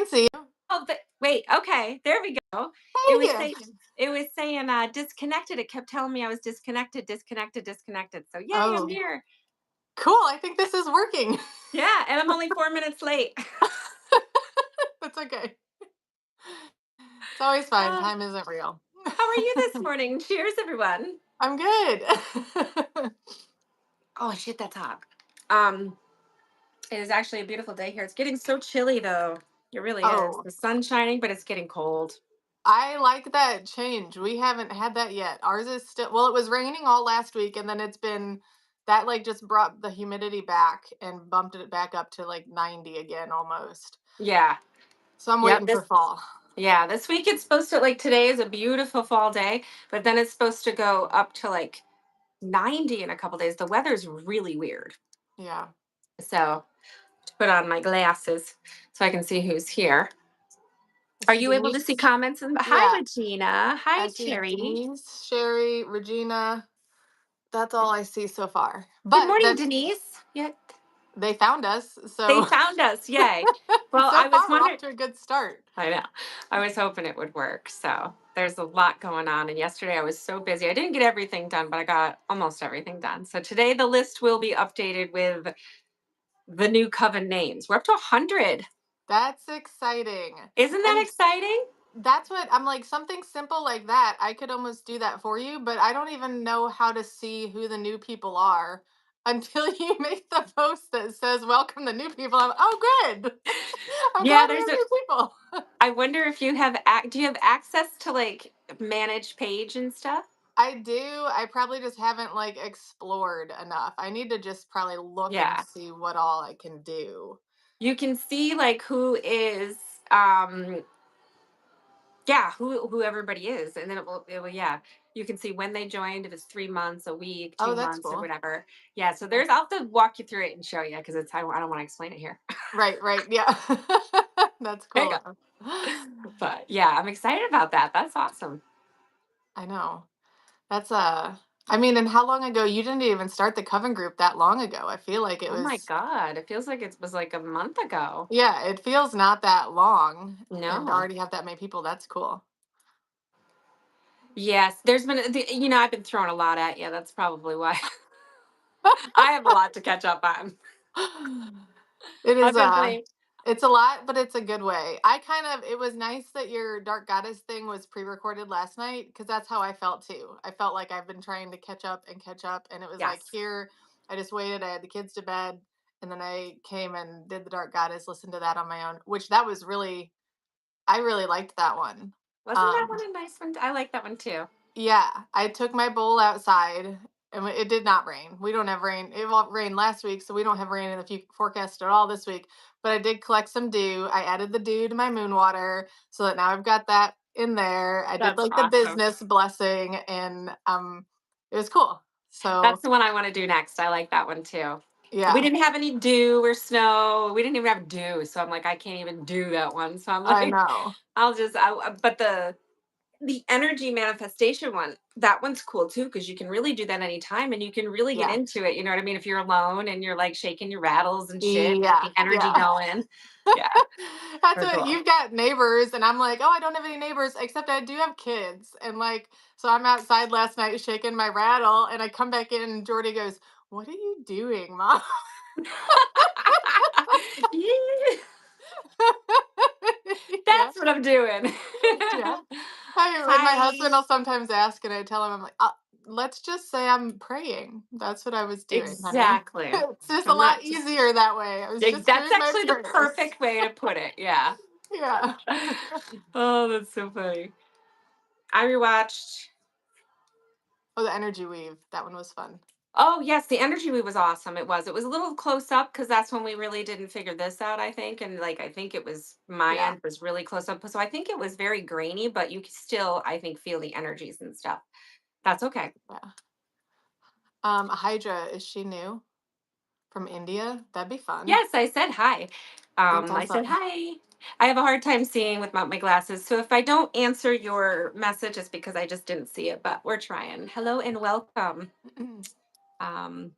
can see you. Oh, wait. Okay, there we go. It was Hey. saying it was saying disconnected. It kept telling me I was disconnected, disconnected, disconnected. So yay, I'm Oh, here. cool. I think this is working. Yeah, and I'm only 4 minutes late. That's okay. It's always fine. Uh, Time isn't real. how are you this morning? Cheers, everyone. I'm good. Oh shit, that's hot. Um, it is actually a beautiful day here. It's getting so chilly though. It really is. Oh, The sun's shining, but it's getting cold. I like that change. We haven't had that yet. Ours is still, well, it was raining all last week, and then it's been that like just brought the humidity back and bumped it back up to like 90 again almost. Yeah. So I'm Yep. waiting for fall. Yeah, this week it's supposed to, like, today is a beautiful fall day, but then it's supposed to go up to like 90 in a couple days. The weather's really weird. Yeah. So, to put on my glasses so I can see who's here. I Are see you able to see Denise. comments? Hi, Yeah. Regina. Hi, I see Terry. Denise, Sherry, Regina. That's all I see so far. Good But morning, that's Denise. Yeah, they found us. they So found us. Yay. Well, so I was far we're wondering. off to a good start. I know. I was hoping it would work. So there's a lot going on. And yesterday I was so busy. I didn't get everything done, but I got almost everything done. So today the list will be updated with the new coven names. We're up to 100. That's exciting. Isn't that And exciting? that's what I'm like, something simple like that. I could almost do that for you, but I don't even know how to see who the new people are until you make the post that says welcome the new people. I'm oh good. I'm Yeah, glad we there's have a. new people. I wonder if you have. Do you have access to like manage page and stuff? I do. I probably just haven't like explored enough. I need to just probably look and Yeah. see what all I can do. You can see like who is um yeah, who everybody is, and then it will yeah. You can see when they joined, if it's 3 months, a week, Oh, 2 that's months, or cool. whatever. Yeah, so Yeah. I'll have to walk you through it and show you because I don't want to explain it here. Right, right. Yeah. That's There you cool. go. But yeah, I'm excited about that. That's awesome. I know. That's I mean, and how long ago you didn't even start the coven group that long ago? I feel like it Oh my was God. It feels like it was like a month ago. yeah, it feels not that long and to No. already have that many people. That's cool. Yes, there's been, I've been throwing a lot at you. That's probably why. I have a lot to catch up on. It is I've been playing. it's a lot, but it's a good way. I kind of it was nice that your dark goddess thing was pre-recorded last night because that's how I felt too. I felt like I've been trying to catch up and it was like Yes. here I just waited, I had the kids to bed and then I came and did the dark goddess, listened to that on my own, which that was really I really liked that one. Wasn't that Um one a nice one? I like that one too. yeah, I took my bowl outside and it did not rain. We don't have rain. It won't rain last week, so we don't have rain in the forecast at all this week. But I did collect some dew. I added the dew to my moon water so that now I've got that in there. I did That's like the awesome. business blessing and it was cool. That's So the one I want to do next. I like that one too. We yeah, didn't have any dew or snow. We didn't even have dew, so I'm like, I can't even do that one. So I'm I like, know. but the energy manifestation one, that one's cool too because you can really do that anytime and you can really get Yeah. into it. You know what I mean? If you're alone and you're like shaking your rattles and shit, get Yeah. the energy Yeah. going. Yeah, That's very what cool. you've got neighbors, and I'm like, oh, I don't have any neighbors, except I do have kids. And like, so I'm outside last night shaking my rattle, and I come back in, and Jordy goes, what are you doing, Mom? Yeah, Yeah, that's what I'm doing. yeah. And my Hi. husband will sometimes ask, and I tell him, I'm like, let's just say I'm praying. That's what I was doing, honey. Exactly. It's just a I'm lot not just. easier that way. I was just That's doing my actually the prayers. perfect way to put it. Yeah. Yeah. Oh, that's so funny. I rewatched. Oh, the energy weave. That one was fun. Oh yes, the energy weave was awesome. It was. It was a little close up because that's when we really didn't figure this out. I think, and like I think it was my Yeah. end was really close up. So I think it was very grainy, but you could still, I think, feel the energies and stuff. That's okay. Yeah. Hydra, is she new from India? That'd be fun. Yes, I said hi. That's I said awesome. hi. I have a hard time seeing without my glasses, so if I don't answer your message, it's because I just didn't see it. But we're trying. Hello and welcome. Um,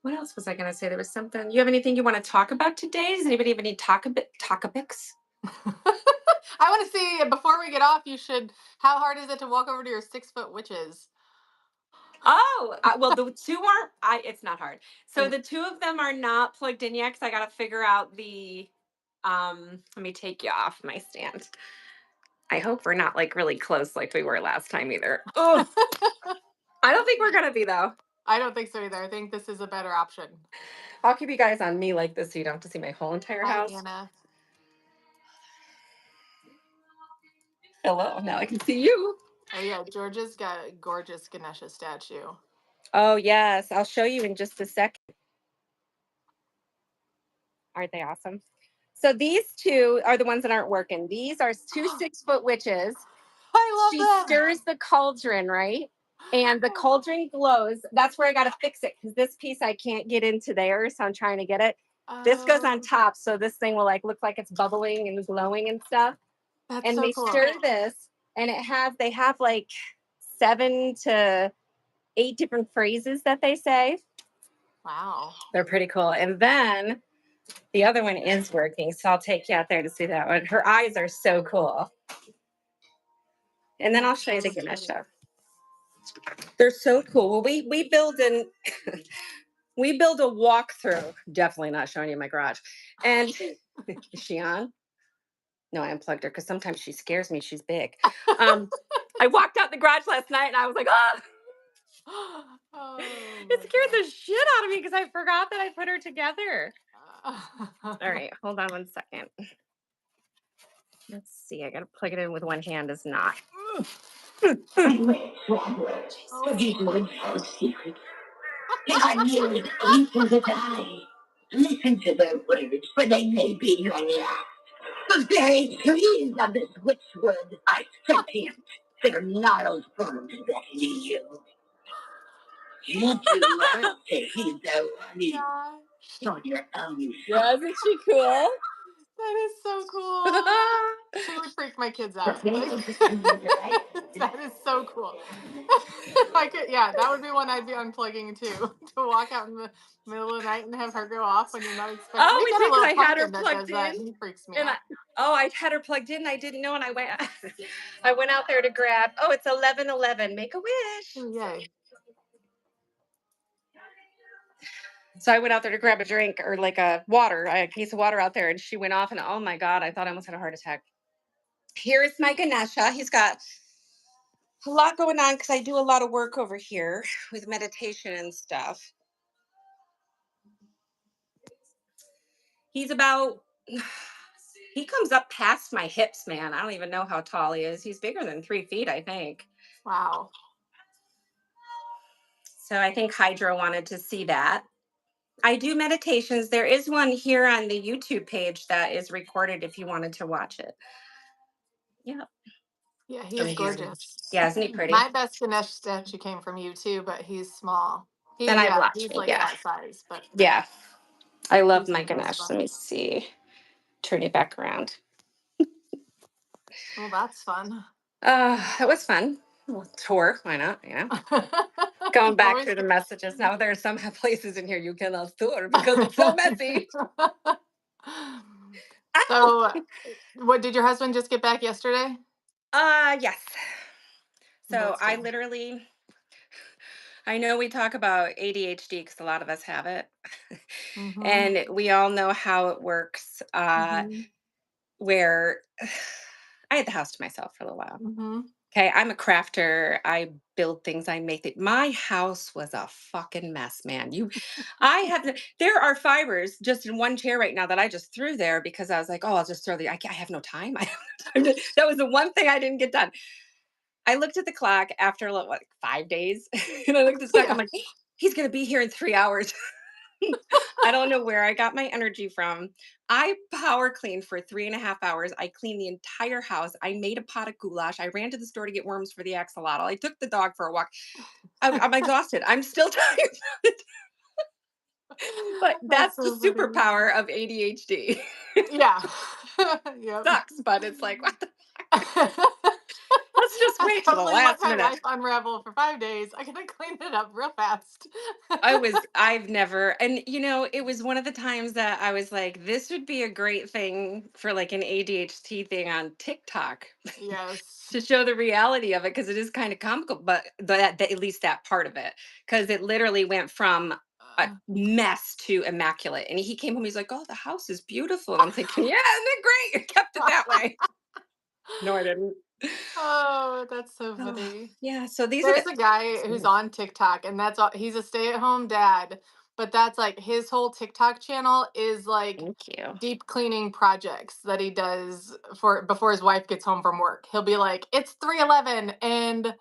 what else was I going to say? There was something. You have anything you want to talk about today? Does anybody have any topics? I want to see before we get off. You should. How hard is it to walk over to your 6 foot witches? Oh, well, the two aren't. It's not hard. So Okay. the two of them are not plugged in yet because I got to figure out the. Let me take you off my stand. I hope we're not like really close like we were last time either. Oh, I don't think we're gonna be though. I don't think so either. I think this is a better option. I'll keep you guys on me like this so you don't have to see my whole entire Hi, house. Anna. Hello, now I can see you. Oh yeah, Georgia's got a gorgeous Ganesha statue. Oh yes, I'll show you in just a second. Aren't they awesome? So these two are the ones that aren't working. These are two 6 foot witches. I She love them. stirs the cauldron, right? And the cauldron glows. That's where I got to fix it because this piece I can't get into there. So I'm trying to get it. This goes on Oh, top. So this thing will like look like it's bubbling and glowing and stuff. that's And so they cool. stir this and they have like 7 to 8 different phrases that they say. Wow. They're pretty cool. And then the other one is working. So I'll take you out there to see that one. Her eyes are so cool. And then I'll That's show you the so Ganesh pretty. stuff. They're so cool. Well, we build an we build a walkthrough. Definitely not showing you my garage. And is she on? No, I unplugged her because sometimes she scares me. She's big. Um, I walked out the garage last night and I was like, oh, Oh it my scared the shit out of me because I forgot that I put her together. All gosh. right, hold on one second. Let's see. I gotta plug it in with one hand. Is not. Oh. They are nearly equal to die. Listen to their words, for they may be your last. The very trees of this witchwood are sentient. Their gnarled bones beckon to you. You do have to heed their warning Gosh. on your own Yeah, isn't she cool? That is so cool. She would freak my kids out. Like that is so cool. I could, yeah, that would be one I'd be unplugging too. To walk out in the middle of the night and have her go off when you're not expecting. Oh, We've we got did a because little I had her pumpkin that plugged does that in, and he freaks me and out. I had her plugged in. And I didn't know, and I went. I went out there to grab. Oh, it's 11:11. Make a wish. Oh, yay. So I went out there to grab a drink or like a water, a case of water out there, and she went off. And oh my god, I thought I almost had a heart attack. Here is my Ganesha. He's got a lot going on because I do a lot of work over here with meditation and stuff. He's about. He comes up past my hips, man. I don't even know how tall he is. He's bigger than 3 feet, I think. Wow. So I think Hydra wanted to see that. I do meditations. There is one here on the YouTube page that is recorded if you wanted to watch it. Yeah. Yeah, he Oh, is gorgeous. yeah, isn't he pretty? My best Ganesh statue came from you too, but he's small. Then I'd Yeah, watch he's me. like Yeah. that size, but Yeah. I love he's my the most Ganesh. Let fun. me see. Turn it back around. Well, that's fun. That was fun. Well, tour. Why not? Going You back always through the messages. Now there are some places in here you cannot tour because it's so messy. Ow! So, what did your husband just get back yesterday? Yes. So That's I good. literally, I know we talk about ADHD because a lot of us have it, Mhm. and we all know how it works. Mhm. Where I had the house to myself for a little while. Mhm. Okay, I'm a crafter. I build things. I make it. My house was a fucking mess, man. I have. There are fibers just in one chair right now that I just threw there because I was like, oh, I'll just throw the. I have no time. I have no time that was the one thing I didn't get done. I looked at the clock after what 5 days, and I looked at the clock. I'm Yeah. like, he's gonna be here in 3 hours. I don't know where I got my energy from. I power cleaned for 3.5 hours. I cleaned the entire house. I made a pot of goulash. I ran to the store to get worms for the axolotl. I took the dog for a walk. I'm exhausted. I'm still tired, but That's that's the so funny. superpower of Yeah. Yep. sucks, but it's like what the just I wait till the totally let last my minute. life unravel for 5 days. I gotta clean it up real fast. I've never, and it was one of the times that I was like, this would be a great thing for like an ADHD thing on TikTok Yes. to show the reality of it because it is kind of comical, but at least that part of it, because it literally went from a Uh, mess to immaculate. And he came home, he's like, "Oh, the house is beautiful." And I'm thinking, "Yeah, isn't it great? You kept it that way." No, I didn't. oh, that's so Oh, funny. yeah. So these are There's the. a guy who's on TikTok, and that's all. He's a stay-at-home dad, but that's like his whole TikTok channel is like Thank you. deep cleaning projects that he does for before his wife gets home from work. He'll be like, "It's 3:11 and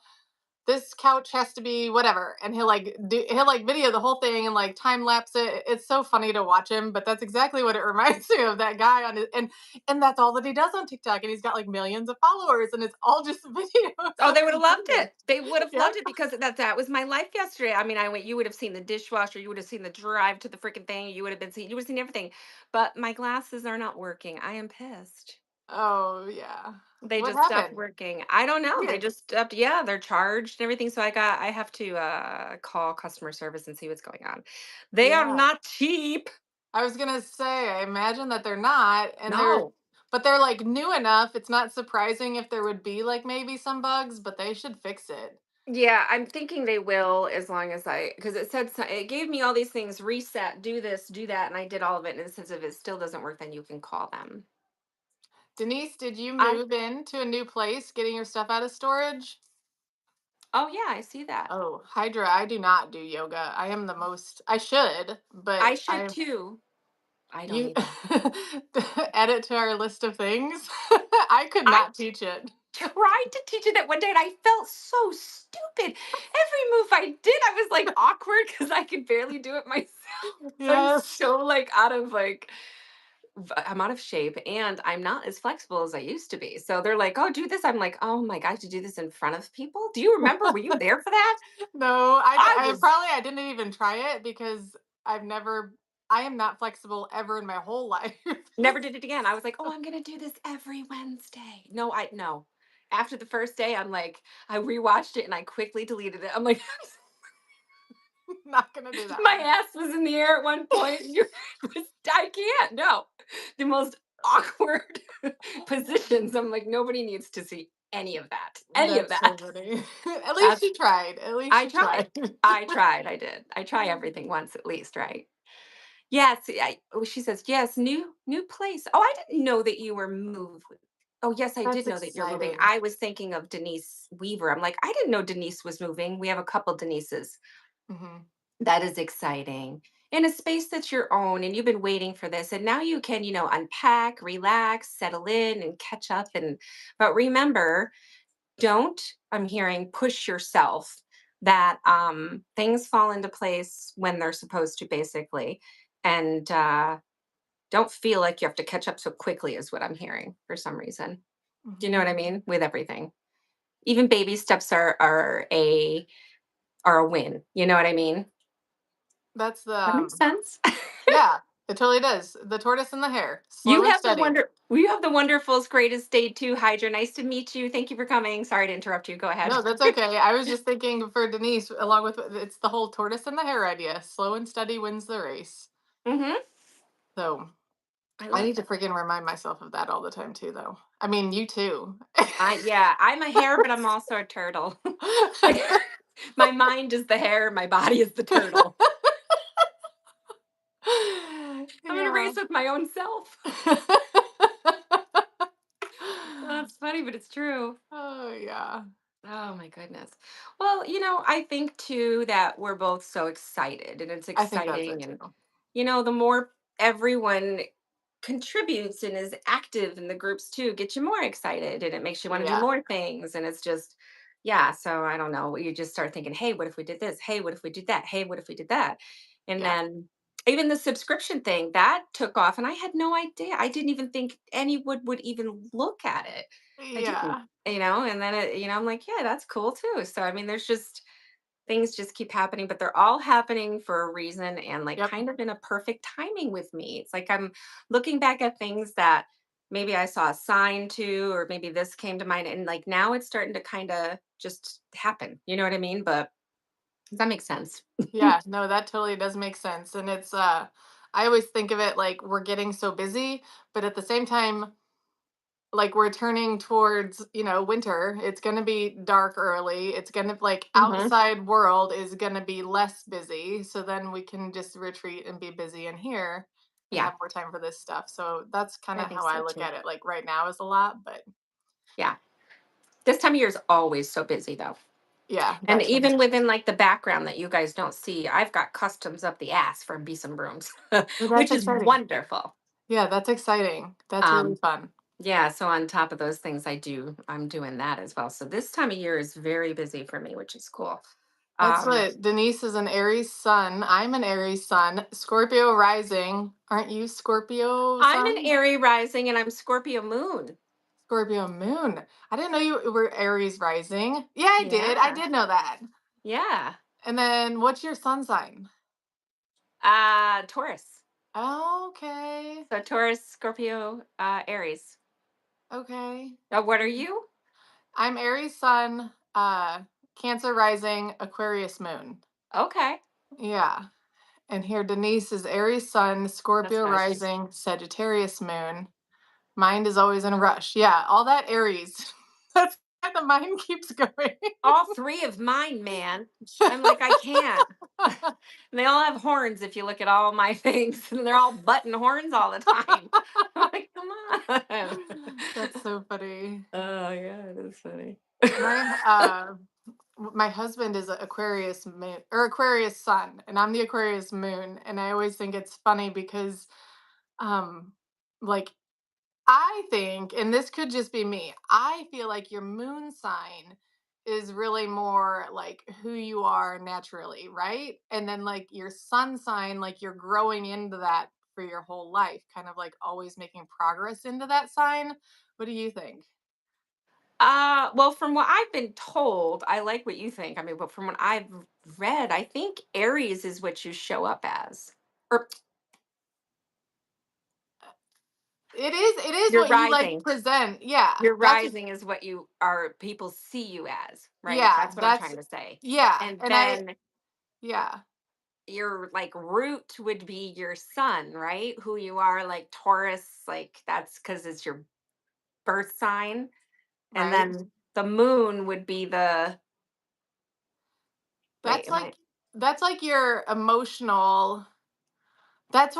this couch has to be whatever," and he'll like video the whole thing and like time lapse it. It's so funny to watch him, but that's exactly what it reminds me of, that guy on his, and that's all that he does on TikTok, and he's got like millions of followers, and it's all just videos Oh, of they would have him loved cleaning. it. They would have Yep. loved it because that was my life yesterday. I mean, I went. You would have seen the dishwasher. You would have seen the drive to the freaking thing. You would have seen everything. But my glasses are not working. I am pissed. Oh yeah. They What just stopped happened? working. I don't know. They Weird. just stopped. Yeah, they're charged and everything. So I have to call customer service and see what's going on. They are Yeah. not cheap. I was gonna say, I imagine that they're not, and No. but they're like new enough. It's not surprising if there would be like maybe some bugs, but they should fix it. Yeah, I'm thinking they will as long as because it said it gave me all these things, reset, do this, do that, and I did all of it. And it says if it still doesn't work, then you can call them. Denise, did you I move into a new place, getting your stuff out of storage? Oh yeah, I see that. Oh, Hydra, I do not do yoga. I am the most, I should, I but should too. I don't you either. add it to our list of things. I could I not teach it. tried to teach it that one day and I felt so stupid. Every move I did, I was like awkward because I could barely do it myself. I'm Yes. so like out of like I'm out of shape and I'm not as flexible as I used to be. So they're like, "Oh, do this." I'm like, "Oh my gosh, to do this in front of people? Do you remember? Were you there for that?" No, I was I didn't even try it because I've never, I am not flexible ever in my whole life. never did it again. I was like, "Oh, I'm gonna do this every Wednesday." No. After the first day, I'm like, I rewatched it and I quickly deleted it. I'm like, Not gonna do that my one. ass was in the air at one point. I can't. No, the most awkward positions. I'm like, nobody needs to see any of that. Any of That's so that. funny. At least That's you tried. At least I you tried. tried. I tried. I did. I try everything once at least, right? Yes. She says yes. New place. Oh, I didn't know that you were moved. Oh, yes, I That's did know that you're moving. exciting. I was thinking of Denise Weaver. I'm like, I didn't know Denise was moving. We have a couple Denises. Mhm. That is exciting. In a space that's your own, and you've been waiting for this, and now you can, unpack, relax, settle in, and catch up. But remember, don't, I'm hearing, push yourself. That things fall into place when they're supposed to, basically, and don't feel like you have to catch up so quickly, is what I'm hearing for some reason. Do you know what I Mhm. mean? With everything, even baby steps are a win. You know what I mean? That's the That makes sense. yeah, it totally does. The tortoise and the hare. You Slow and have the steady. wonderful's greatest day too, Hydra. Nice to meet you. Thank you for coming. Sorry to interrupt you. Go ahead. No, that's okay. I was just thinking for Denise, along with it's the whole tortoise and the hare idea. Slow and steady wins the race. Hmm. So I I love need to that. freaking remind myself of that all the time too, though. I mean, you too. Yeah, I'm a hare, but I'm also a turtle. Like, my mind is the hare, my body is the turtle. I'm in a Yeah. race with my own self. That's funny, but it's true. Oh yeah. Oh my goodness. Well, I think too that we're both so excited and it's I think that's it exciting. And, too. the more everyone contributes and is active in the groups too, get you more excited and it makes you want to do Yeah. more things. And it's just, yeah. So I don't know. You just start thinking, hey, what if we did this? Hey, what if we did that? Hey, what if we did that? And Yeah. then even the subscription thing that took off and I had no idea. I didn't even think anyone would even look at it. I didn't, Yeah. and then I'm like, yeah, that's cool too. So I mean, there's just things just keep happening, but they're all happening for a reason and like Yep. kind of in a perfect timing with me. It's like I'm looking back at things that maybe I saw a sign to, or maybe this came to mind. And like now it's starting to kind of just happen. You know what I mean? But does that make sense? Yeah, no, that totally does make sense. And it's I always think of it like we're getting so busy, but at the same time, like we're turning towards, winter. It's going to be dark early. It's going to like Hmm. outside world is going to be less busy. So then we can just retreat and be busy in here and Yeah, have more time for this stuff. So that's kind I of think how I so look too. at it. Like right now is a lot, but Yeah. This time of year is always so busy though. yeah, And that changes. even within like the background that you guys don't see, I've got customs up the ass from Bees and Brooms, Oh, that's which is exciting. wonderful. Yeah, that's exciting. That's really Um, fun. yeah, so on top of those things, I'm doing that as well. So this time of year is very busy for me, which is cool. That's Um, what Denise is an Aries sun. I'm an Aries sun. Scorpio rising. Aren't you Scorpio I'm an sun? Aries rising and I'm Scorpio moon. Scorpio moon. I didn't know you were Aries rising. Yeah, I did. I Yeah. did know that. Yeah. And then what's your sun sign? Taurus. Okay. So Taurus, Scorpio, Aries. Okay. What are you? I'm Aries sun, Cancer rising, Aquarius moon. Okay. Yeah. And here Denise is Aries sun, That's Scorpio what I was thinking. rising, Sagittarius moon. Mind is always in a rush. Yeah, all that Aries. That's why the mind keeps going. All three of mine, man. I'm like, I can't. And they all have horns if you look at all my things, and they're all button horns all the time. I'm like, come on. That's so funny. Oh yeah, it is funny. My my husband is a Aquarius moon or Aquarius sun, and I'm the Aquarius moon, and I always think it's funny because um like I think, and this could just be me, I feel like your moon sign is really more like who you are naturally, right? And then like your sun sign, like you're growing into that for your whole life, kind of like always making progress into that sign. What do you think? Well, from what I've been told, I like what you think. I mean, but from what I've read, I think Aries is what you show up as. Or It is your what you like rising. present. Yeah. Your That's what rising is what you are people see you as, right? yeah, That's what I'm that's trying to say. yeah. And And I then yeah. your like root would be your sun, right? Who you are, like Taurus, like that's because it's your birth sign. And Right? then the moon would be the wait, That's am I like your emotional. That's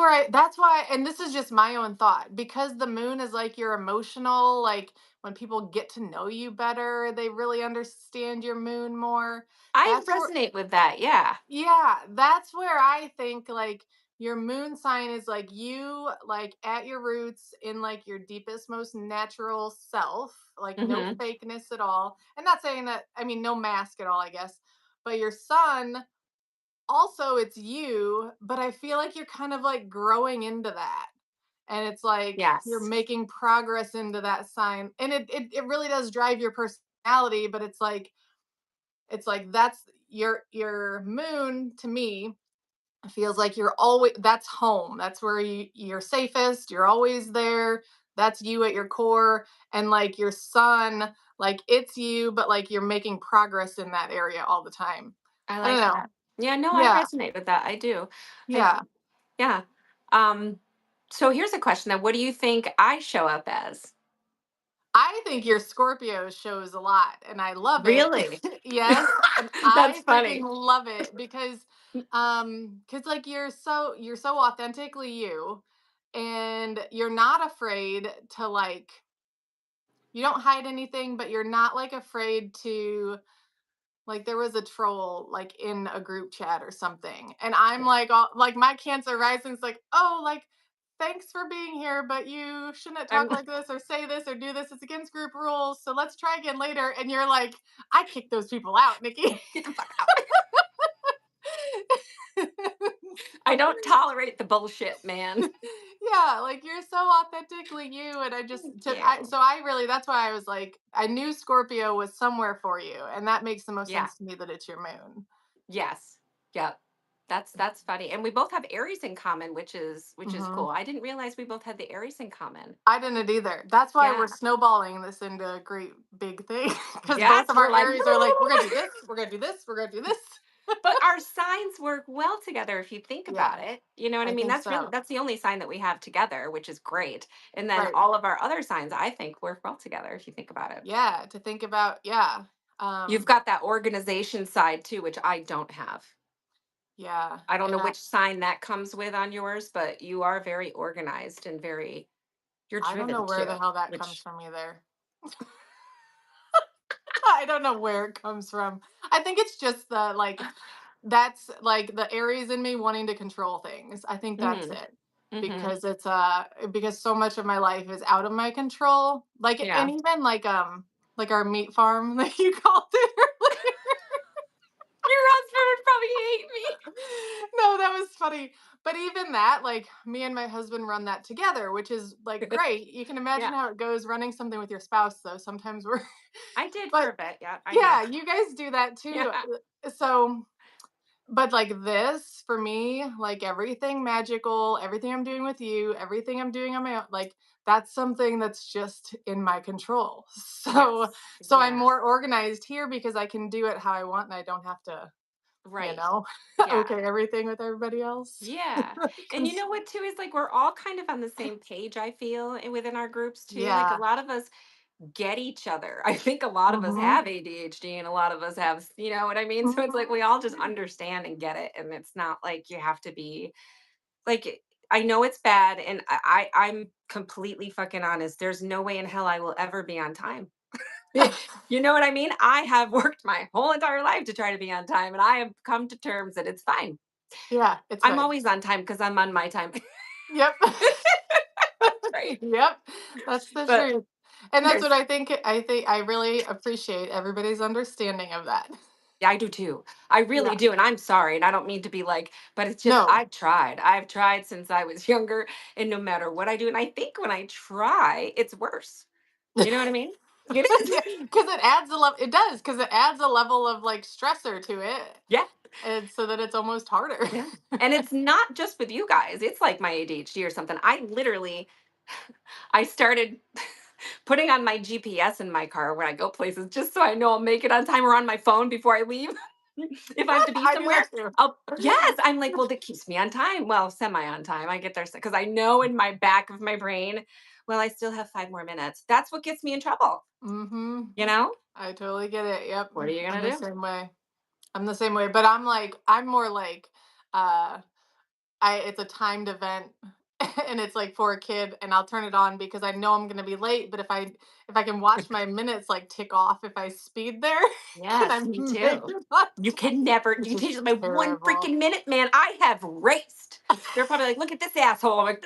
why, and this is just my own thought, because the moon is like your emotional, like when people get to know you better, they really understand your moon more. I That's where resonate with that, yeah. Yeah, that's where I think like your moon sign is like you like at your roots in like your deepest most natural self, like no Hmm. fakeness at all. And not saying that, I mean, no mask at all, I guess. But your sun also, it's you, but I feel like you're kind of like growing into that. And it's like you're Yes. making progress into that sign. And it really does drive your personality, but it's like that's your moon to me feels like you're always that's home. That's where you're safest. You're always there. That's you at your core. And like your sun, like it's you, but like you're making progress in that area all the time. I I don't like know. that. Yeah, no, I Yeah. resonate with that. I do. I Yeah. yeah. Um so here's a question then. What do you think I show up as? I think your Scorpio shows a lot and I love it. Really? Yes, and That's I freaking funny. love it because like you're so authentically you, and you're not afraid to like you don't hide anything, but you're not like afraid to like there was a troll like in a group chat or something. And I'm like all, like my Cancer rising's like, "Oh, like thanks for being here, but you shouldn't talk I'm like this or say this or do this. It's against group rules. So let's try again later." And you're like, "I kicked those people out, Nikki." get the fuck out. I don't tolerate the bullshit, man. Yeah, like you're so authentically you, and Thank you. so I really that's why I was like I knew Scorpio was somewhere for you, and that makes the most Yeah. sense to me that it's your moon. Yes. Yep. That's funny. And we both have Aries in common, which is Hmm. cool. I didn't realize we both had the Aries in common. I didn't either. That's why we're Yeah. snowballing this into a great big thing because both Yes, of we're our like Aries are like, we're gonna do this, we're gonna do this, we're gonna do this. but our signs work well together if you think Yeah, about it. You know what I I mean? think That's so. the only sign that we have together, which is great. And then Right. all of our other signs I think work well together if you think about it. Yeah, to think about. Yeah. You've Um, got that organization side too, which I don't have. yeah. I don't know And which sign that comes with on yours, but you are very organized and very you're I don't know driven where the too, hell that comes which from either. I don't know where it comes from. I think it's just the like that's like the Aries in me wanting to control things. I think that's mm, it. mhm. Because because so much of my life is out of my control. Like Yeah. and even like our meat farm that you called it earlier. Your husband would probably hate me. No, that was funny. But even that, like me and my husband run that together, which is like great. You can imagine Yeah. how it goes running something with your spouse though. Sometimes we're I did for but a bit. Yeah, I know. yeah, you guys do that Yeah. too. So but like this for me, like everything magical, everything I'm doing with you, everything I'm doing on my own, like that's something that's just in my control. Yes. So I'm Yeah. more organized here because I can do it how I want and I don't have to, you Right. know, Yeah. okay everything with everybody else. Yeah. And you Cause know what too is like we're all kind of on the same page, I feel, and within our groups too. Like a yeah. lot of us get each other. I think a lot of us Hmm. have ADHD and a lot of us have, you know what I mean? So it's like we all just understand and get it. And it's not like you have to be like I know it's bad and I'm completely fucking honest. There's no way in hell I will ever be on time. You know what I mean? I have worked my whole entire life to try to be on time and I have come to terms that it's fine. Yeah, it's I'm fine. always on time because I'm on my time. Yep. Right. Yep. That's the But truth. And that's there's what I think I really appreciate everybody's understanding of that. yeah, I do too. I really Yeah. do. And I'm sorry. And I don't mean to be like, but it's just No. I've tried. I've tried since I was younger. And no matter what I do, and I think when I try, it's worse. You know what I mean? It is. Yeah, because it adds a level. It does because it adds a level of like stressor to it, Yeah. and so that it's almost harder. Yeah. And it's not just with you guys. It's like my ADHD or something. I literally I started putting on my GPS in my car when I go places just so I know I'll make it on time or on my phone before I leave. If I have to be I do somewhere, that too. I'll yes, I'm like, well, that keeps me on time. Well, semi on time. I get there because I know in my back of my brain, well, I still have 5 more minutes. That's what gets me in trouble. Mm-hmm. You know? I totally get it. Yep. What are you I'm gonna the do? same way. I'm the same way. But I'm more like, uh, I it's a timed event and it's like for a kid and I'll turn it on because I know I'm gonna be late. But if I can watch my minutes like tick off if I speed there, then Yes, I'm me making too. on You time, can never, which you can is change my one terrible. freaking minute, man. I have raced. They're probably like, look at this asshole. I'm like,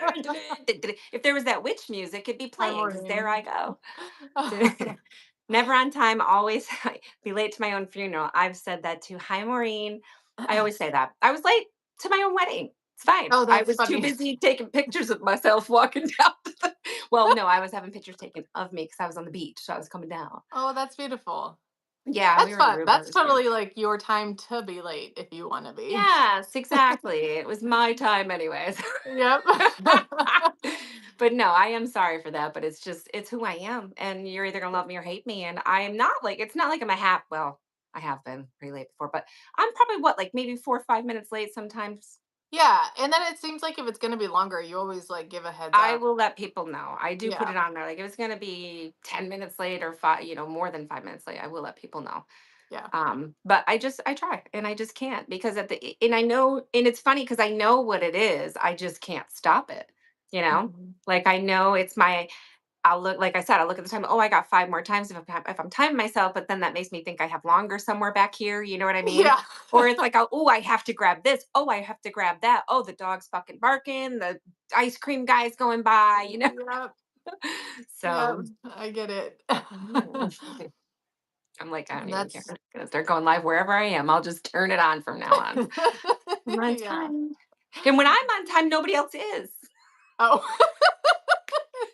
if there was that witch music, it'd be Hi, playing because there I Maureen. go. Never on time, always be late to my own funeral. I've said that too. Hi, Maureen. I always say that. I was late to my own wedding. It's fine. Oh, I that's was too funny. busy taking pictures of myself walking down. Well, no, I was having pictures taken of me because I was on the beach. So I was coming down. Oh, that's beautiful. Yeah, we That's were in fun. That's Aruba. totally like your time to be late if you want to be. Yes, exactly. It was my time anyways. Yep. But no, I am sorry for that, but it's just it's who I am and you're either going to love me or hate me and I am not like it's not like I'm a half well, I have been pretty late before, but I'm probably what like maybe 4 or 5 minutes late sometimes. Yeah, and then it seems like if it's gonna be longer, you always like give a heads I up. will let people know. I do put Yeah, it on there like if it's going to be 10 minutes late or 5, more than 5 minutes late, I will let people know. yeah. But I try and I just can't because and I know and it's funny because I know what it is. I just can't stop it. You know? Mhm. Like I know it's my I'll look like I said, I'll look at the time, oh, I got 5 more times if I'm timing myself, but then that makes me think I have longer somewhere back here. You know what I mean? Yeah. Or it's like, oh, I have to grab this. Oh, I have to grab that. Oh, the dog's fucking barking. The ice cream guy's going by. Yep. Yep. So I get it. mm. I'm like, I don't And even care. that's I'm gonna start going live wherever I am. I'll just turn it on from now on. I'm on yeah. time. And when I'm on time, nobody else is Oh.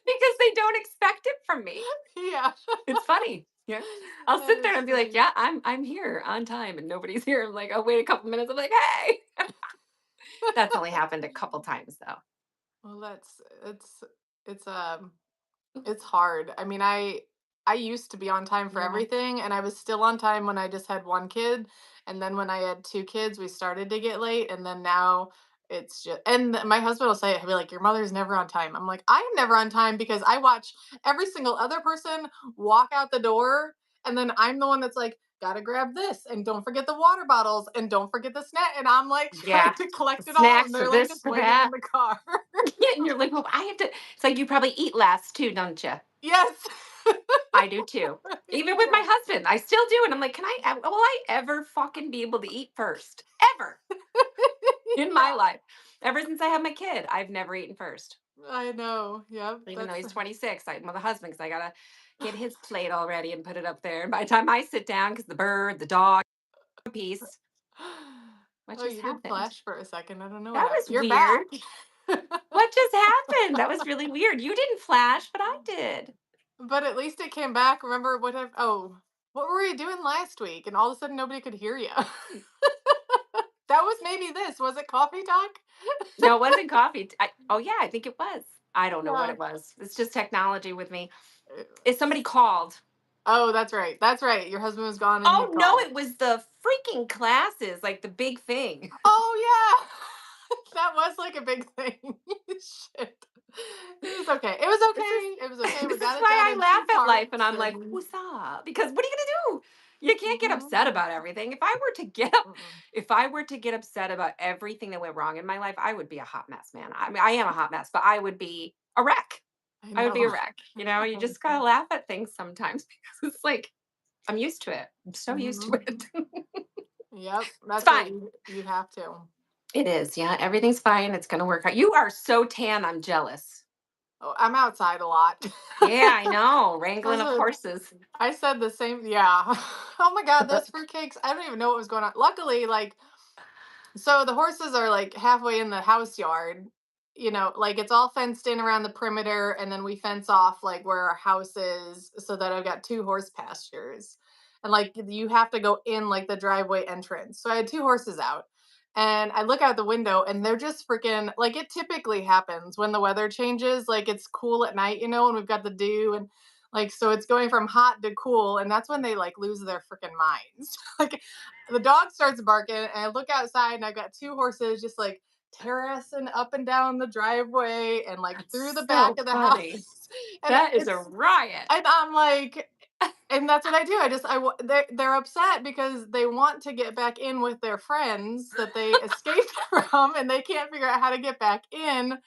because they don't expect it from me. yeah. It's funny. Yeah. I'll That sit there is and be like, funny. yeah, I'm here on time and nobody's here. I'm like, oh, wait a couple minutes. I'm like, hey. That's only happened a couple times though. Well, it's it's um it's hard. I mean, I used to be on time for Yeah. everything, and I was still on time when I just had one kid, and then when I had two kids, we started to get late, and then now it's just my husband will say it, he'll be like, "Your mother's never on time." I'm like, "I am never on time because I watch every single other person walk out the door, and then I'm the one that's like, gotta grab this, and don't forget the water bottles, and don't forget the snack," and I'm like Yeah. trying to collect it all, and Snacks for they're like this, just for waiting in that. the car. Yeah, and you're like, well, I have to. It's like you probably eat last too, don't you? Yes. I do too. Even with my Yeah. husband, I still do. And I'm like, will I ever fucking be able to eat first? Ever in my Yeah, life. Ever since I had my kid, I've never eaten first. I know. Yep, Even though that's he's 26, I'm with a husband because I got to get his plate all ready and put it up there. And by the time I sit down, because the bird, the dog, a piece, what Oh, just you did happened? flash for a second. I don't know what That happened. was You're back. weird. What just happened? That was really weird. You didn't flash, but I did. But at least it came back. Remember what were you doing last week? And all of a sudden nobody could hear you. That was maybe this. Was it coffee talk? No, it wasn't coffee. Oh, yeah, I think it was. I don't know what Yeah. it was. It's just technology with me. It If somebody was- called. Oh, that's right. That's right. Your husband was gone and he Oh, no, called. it was the freaking classes, like the big thing. Oh yeah. That was like a big thing. Shit. It was okay. It was This is okay. It was okay. We this is got it done why I in two laugh at life and parts I'm like, and "What's up?" Because what are you gonna do? You can't get upset Mhm. about everything. Mm-mm. If I were to get upset about everything that went wrong in my life, I would be a hot mess, man. I mean, I am a hot mess, but I would be a wreck. I I would be a know. wreck. You know, you I just know. gotta laugh at things sometimes because it's like I'm used to it. I'm so used to Mhm. it. Yep, It's that's what fine. you have to. It is. Yeah, everything's fine. It's gonna work out. You are so tan. I'm jealous. Oh, I'm outside a lot. Yeah, I know. Wrangling That's up what horses. I said the same. Yeah. Oh my God, those fruitcakes. I don't even know what was going on. Luckily, like, so the horses are like halfway in the house yard, like it's all fenced in around the perimeter, and then we fence off like where our house is so that I've got two horse pastures. And like you have to go in like the driveway entrance. So I had two horses out. And I look out the window and they're just freaking like it typically happens when the weather changes. Like it's cool at night, and we've got the dew and like so it's going from hot to cool, and that's when they like lose their freaking minds. Like the dog starts barking, and I look outside, and I've got two horses just like terracing up and down the driveway and like through the That's back so of the house. funny. And That is a riot. I'm like, and that's what I do. They're upset because they want to get back in with their friends that they escaped from, and they can't figure out how to get back in.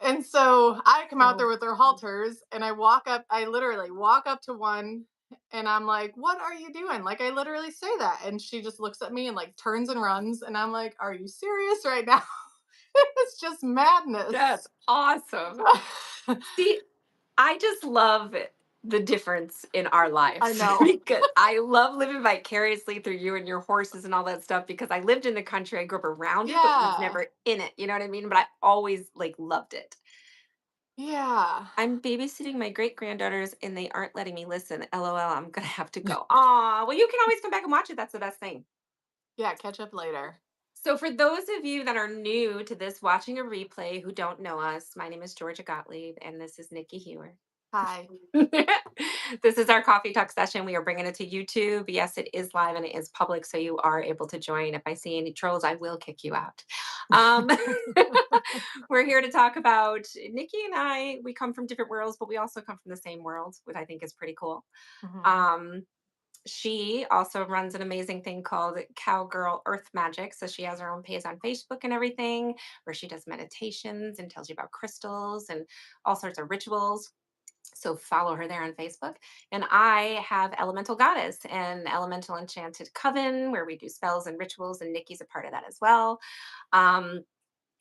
And so I come out there So with their funny. halters and I literally walk up to one and I'm like, "What are you doing?" Like I literally say that. And she just looks at me and like turns and runs. And I'm like, "Are you serious right now?" It's just madness. That's awesome. See, I just love the difference in our I lives know. because I love living vicariously through you and your horses and all that stuff because I lived in the country. I grew up around it, but was Yeah. never in it. You know what I mean? But I always like loved it. Yeah. I'm babysitting my great granddaughters and they aren't letting me listen. LOL. I'm gonna have to go. Aw, well, you can always come back and watch it. That's the best thing. Yeah, catch up later. So, for those of you that are new to this, watching a replay who don't know us, my name is Georgia Gottlieb, and this is Nikki Hewer. Hi. This is our coffee talk session. We are bringing it to YouTube. Yes, it is live and it is public, so you are able to join. If I see any trolls, I will kick you out. Um, we're here to talk about Nikki and I. We come from different worlds, but we also come from the same world, which I think is pretty cool. Mhm. Um, she also runs an amazing thing called Cowgirl Earth Magic. So she has her own page on Facebook and everything, where she does meditations and tells you about crystals and all sorts of rituals. So follow her there on Facebook. And I have Elemental Goddess and Elemental Enchanted Coven, where we do spells and rituals, and Nikki's a part of that as well. Um,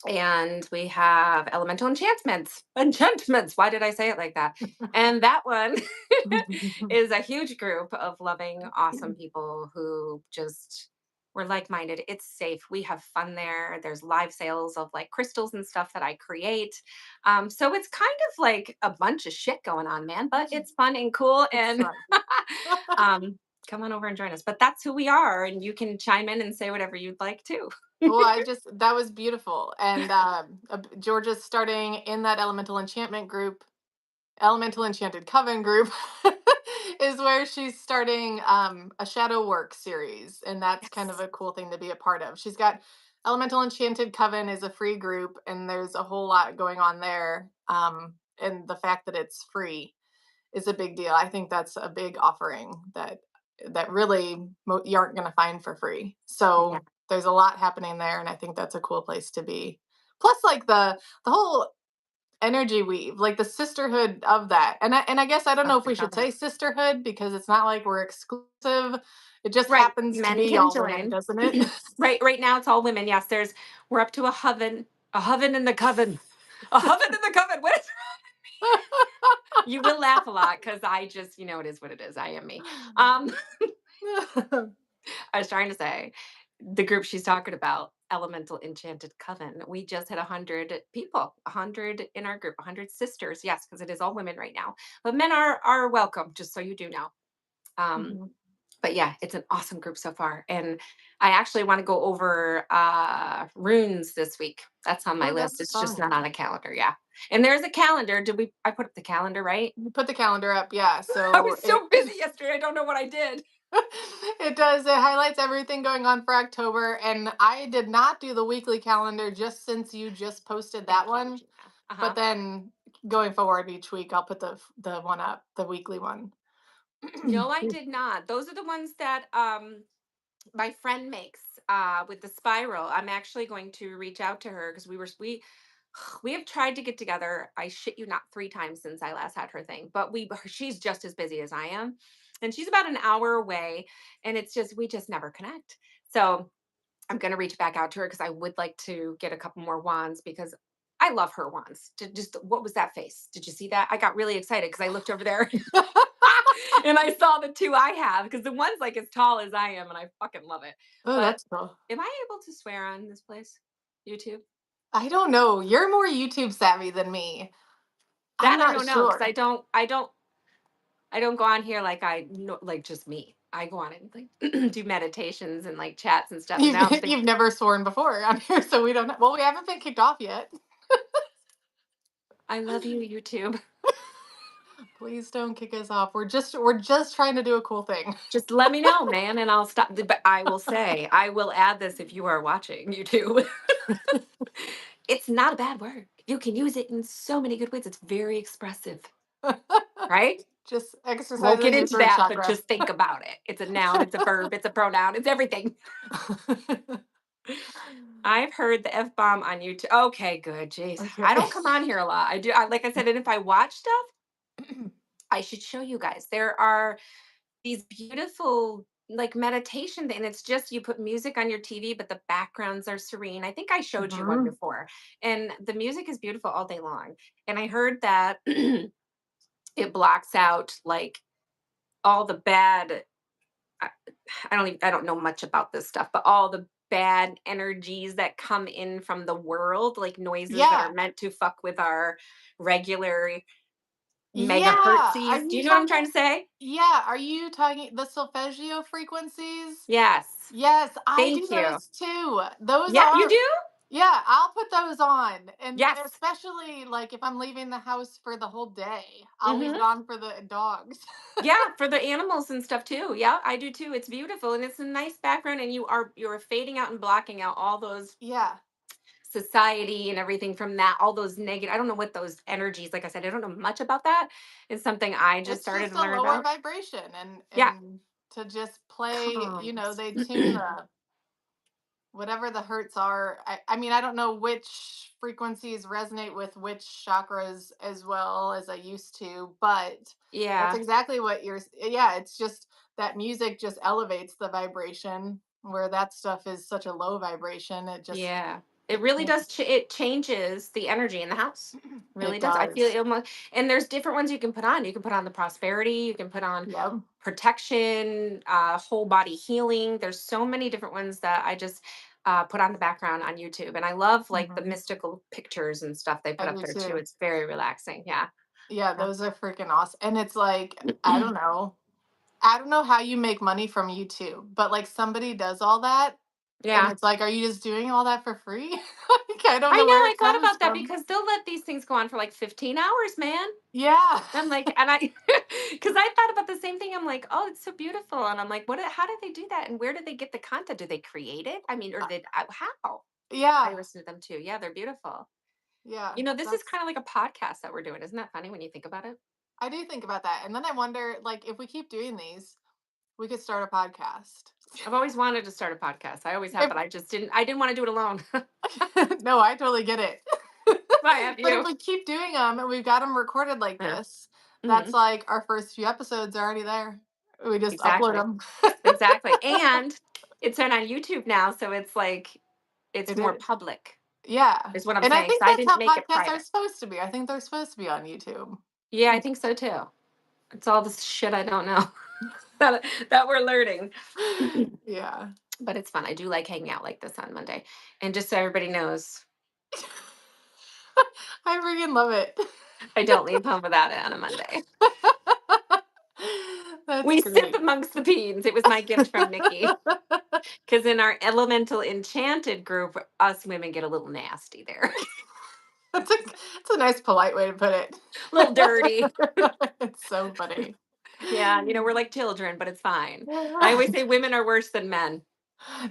and we have Elemental Enchantments. Enchantments. Why did I say it like that? And that one is a huge group of loving, awesome people who just we're like-minded. It's safe. We have fun there. There's live sales of like crystals and stuff that I create. So it's kind of like a bunch of shit going on, man, but it's fun and cool. It's And fun. um, come on over and join us. But that's who we are, and you can chime in and say whatever you'd like too. Well, that was beautiful. And Georgia's starting in that elemental enchantment group, elemental enchanted coven group, is where she's starting a shadow work series. And that's kind of Yes. a cool thing to be a part of. She's got elemental enchanted coven is a free group, and there's a whole lot going on there. And the fact that it's free is a big deal. I think that's a big offering that really you aren't going to find for free. Yeah. So there's a lot happening there, and I think that's a cool place to be. Plus, like the whole energy weave, like the sisterhood of that, and I guess I don't Of know if the we should say coven. sisterhood because it's not like we're exclusive. It just Right. happens to Men be can all women, join. doesn't it? Right now it's all women. Yes, we're up to a hoven in the coven. A hoven in the coven. What is You will laugh a lot because I just, it is what it is. I am me. Um, I was trying to say the group she's talking about, Elemental Enchanted Coven. We just hit 100 people, 100 in our group, 100 sisters. Yes, because it is all women right now. But men are welcome, just so you do know. Um, Mhm. but yeah, it's an awesome group so far. And I actually want to go over runes this week. That's on my Oh, list. that's It's just fun. not on a calendar. Yeah. And there's a calendar. I put up the calendar, right? You put the calendar up, yeah. I So was so busy yesterday. I don't know what I did. it does. It highlights everything going on for October. And I did not do the weekly calendar just since you just posted that Thank you, one. Gina. Uh-huh. But then going forward each week, I'll put the one up, the weekly one. No, I did not. Those are the ones that my friend makes with the spiral. I'm actually going to reach out to her because we have tried to get together. I shit you not 3 times since I last had her thing, but she's just as busy as I am, and she's about an hour away, and it's just we just never connect. So I'm going to reach back out to her because I would like to get a couple more wands because I love her wands. Just what was that face? Did you see that? I got really excited because I looked over there and I saw the two I have because the one's like as tall as I am and I fucking love it. Oh, But that's cool. am I able to swear on this place? YouTube? I don't know. You're more YouTube savvy than me. I'm That I not don't know because sure. I don't go on here like I know like just me. I go on and like do meditations and like chats and stuff. And You've now I'm thinking, you've never sworn before on here, so we don't know. Well, we haven't been kicked off yet. I love you, YouTube. Please don't kick us off. We're just trying to do a cool thing. Just let me know, man, and I'll stop. But I will say, I will add this if you are watching YouTube. It's not a bad word. You can use it in so many good ways. It's very expressive, right? Just Won't get exercising your into throat that, but chakra. just think about it. It's a noun, it's a verb, it's a pronoun, it's everything. I've heard the F bomb on YouTube. Okay, good. Jeez. I Okay. don't come on here a lot. Like I said, and if I watch stuff, I should show you guys. There are these beautiful like and it's just you put music on your TV, but the backgrounds are serene. I think I showed you one Mhm. before. And the music is beautiful all day long. And I heard that it blocks out like all the bad I, I don't know much about this stuff, but all the bad energies that come in from the world, like noises that are Yeah. meant to fuck with our regular Yeah. Are megahertzies. Do you you know what I'm talking? trying to say? Yeah. Are you talking the solfeggio frequencies? Yes. Yes, I do Thank you. those too. Those Yeah, you are, do? yeah, I'll put those on. And Yes. especially like if I'm leaving the house for the whole day, I'll leave Hmm. it on for the dogs. Yeah, for the animals and stuff too. Yeah, I do too. It's beautiful and it's a nice background and you're fading out and blocking out all those Yeah. society and everything from that, all those negative. I don't know what those energies, like I said, I don't know much about that. It's something I just It's started just to a learn lower about. vibration, and Yeah. to just play, Calms. they tune the whatever the hertz are. I mean, I don't know which frequencies resonate with which chakras as well as I used to, but that's Yeah. exactly what yeah, it's just that music just elevates the vibration where that stuff is such a low vibration. Yeah. It It really can't. does. It changes the energy in the house. Really It does. I feel does. it almost, and there's different ones you can put on. You can put on the prosperity. You can put on Yep. protection, whole body healing. There's so many different ones that I just put on the background on YouTube, and I love like the Hmm. mystical pictures and stuff they I put up do there too. too. It's very relaxing. Yeah. Yeah, Yeah. those are freaking awesome. And it's like, I don't know. I don't know how you make money from YouTube, but like somebody does all that. And Yeah. it's like, are you just doing all that for free? Like, I don't I know know, where I it thought comes about that from. because they'll let these things go on for like 15 hours, man. Yeah. I'm like, and I, because I thought about the same thing. I'm like, oh, it's so beautiful, and I'm like, how did they do that, and where did they get the content? Do they create it? I mean, or did how? I Yeah. listen to them too. Yeah, they're beautiful. Yeah. This is That's kind of like a podcast that we're doing. Isn't that funny when you think about it? I do think about that. And then I wonder, like, if we keep doing these, we could start a podcast. I've always wanted to start a podcast. I always have, If but I just didn't. I didn't want to do it alone. no, I totally get it. I have But if you. we keep doing them and we've got them recorded like Yeah. this, Hmm. that's like our first few episodes are already there. We just upload Exactly. them. Exactly. And it's on YouTube now, so it's like it's It more is. public. Yeah. Is what I'm And I saying. think Because I that's didn't how make it podcasts are private. supposed to be. I think they're supposed to be on YouTube. Yeah, I think so too. It's all this shit I don't know that we're learning. Yeah. But it's fun. I do like hanging out like this on Monday. And just so everybody knows, I freaking love it. I don't leave home without it on a Monday. That's We sip great. amongst the beans. It was my gift from Nikki. Because in our elemental enchanted group, us women get a little nasty there. That's a nice polite way to put it. A little dirty. It's so funny. Yeah, we're like children, but it's fine. I always say women are worse than men.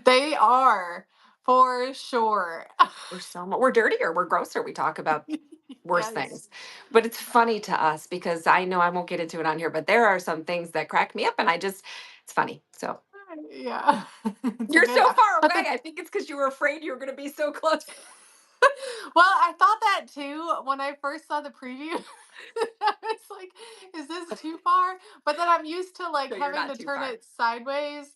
They are for sure. We're dirtier, we're grosser. We talk about worse Yes. things. But it's funny to us because I know I won't get into it on here, but there are some things that crack me up and it's funny. So Yeah. It's a you're good so far but away. I think it's because you were afraid you were going to be so close. well, I thought that too when I first saw the preview. I was like, is this too far? But then I'm used to like No, you're having not to too turn far. it sideways.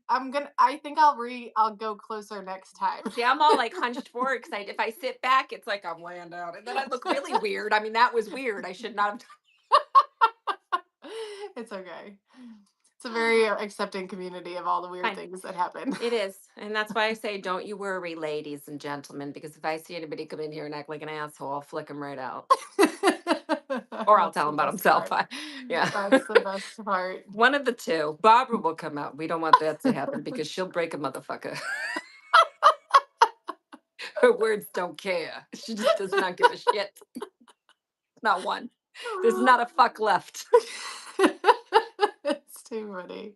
I think I'll go closer next time. See, I'm all like hunched forward because if I sit back, it's like I'm laying down, and then I look really weird. I mean, that was weird. I should not have It's okay. It's a very accepting community of all the weird done. things that happen. It is. And that's why I say, don't you worry, ladies and gentlemen, because if I see anybody come in here and act like an asshole, I'll flick them right out. Or I'll That's tell the him about best himself. part. Yeah. That's the best part. One of the two. Barbara will come out. We don't want that to happen because she'll break a motherfucker. Her words don't care. She just does not give a shit. Not one. There's not a fuck left. It's too funny.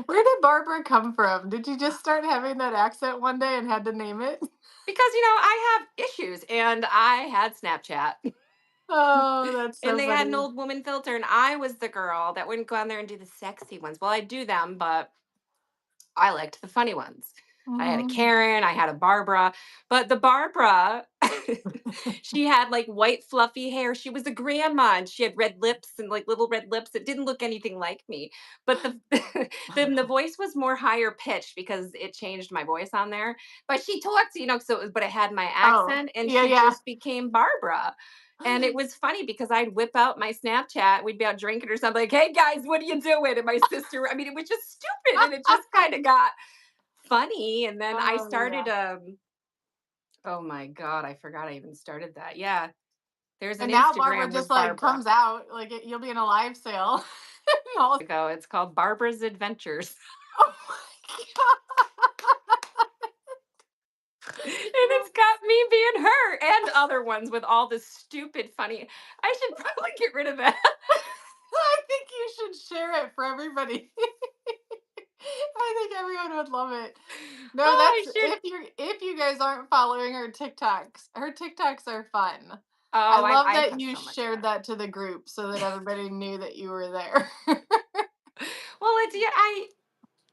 Where did Barbara come from? Did you just start having that accent one day and had to name it? Because, I have issues and I had Snapchat Oh, that's and so they had an funny. old woman filter and I was the girl that wouldn't go on there and do the sexy ones. Well, I do them, but I liked the funny ones. I had a Mhm. Karen, I had a Barbara, but the Barbara, she had like white fluffy hair. She was a grandma and she had red lips and like little red lips. It didn't look anything like me. But then the voice was more higher pitched because it changed my voice on there. But she talked, but it had my Oh, accent and yeah, she yeah. just became Barbara. And it was funny because I'd whip out my Snapchat, we'd be out drinking or something, like, hey guys, what are you doing? And my sister, I mean, it was just stupid. And it just kind of got funny. And then I Oh, started, yeah. oh my God, I forgot I even started that. Yeah. There's an And now Barbara Instagram just with like Barbara. comes out like you'll be in a live sale. All- Ago. It's called Barbara's Adventures. oh my And it's got me being her and other ones with all this stupid funny. I should probably get rid of that. I think you should share it for everybody. I think everyone would love it. No, Oh, I that's should. if you guys aren't following her TikToks. Her TikToks are fun. I Oh, love I that post you so much shared stuff. that to the group so that everybody knew that you were there. Well,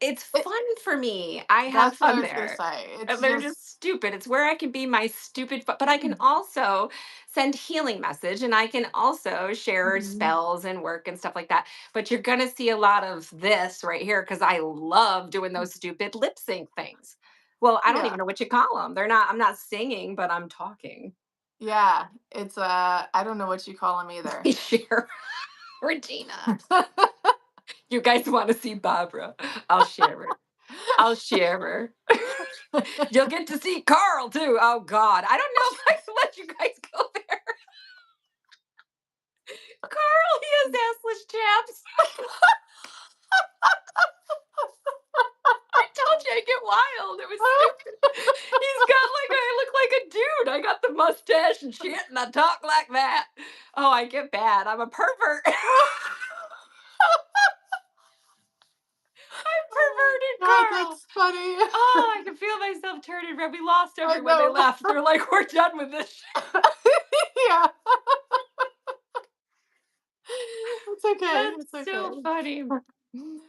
it's It- fun for me. I have that's what I fun was gonna there. say. And It's they're just just stupid. It's where I can be my but I can also send healing message and I can also share Mhm. spells and work and stuff like that. But you're gonna see a lot of this right here because I love doing those stupid lip sync things. Well, I don't Yeah. even know what you call them. I'm not singing, but I'm talking. Yeah. It's I don't know what you call them either. Share Regina. You guys want to see Barbara? I'll share her. I'll share her. You'll get to see Carl too. Oh God, I don't know if I can let you guys go there. Carl, he has assless chaps. I told you I get wild. It was stupid. He's got like I look like a dude. I got the mustache and shit, and I talk like that. Oh, I get bad. I'm a pervert. Perverted God, Carl. that's funny. Oh, I can feel myself turning red. We lost I everyone. They know. left. They're like, we're done with this shit. Yeah. It's okay. That's It's so okay. funny.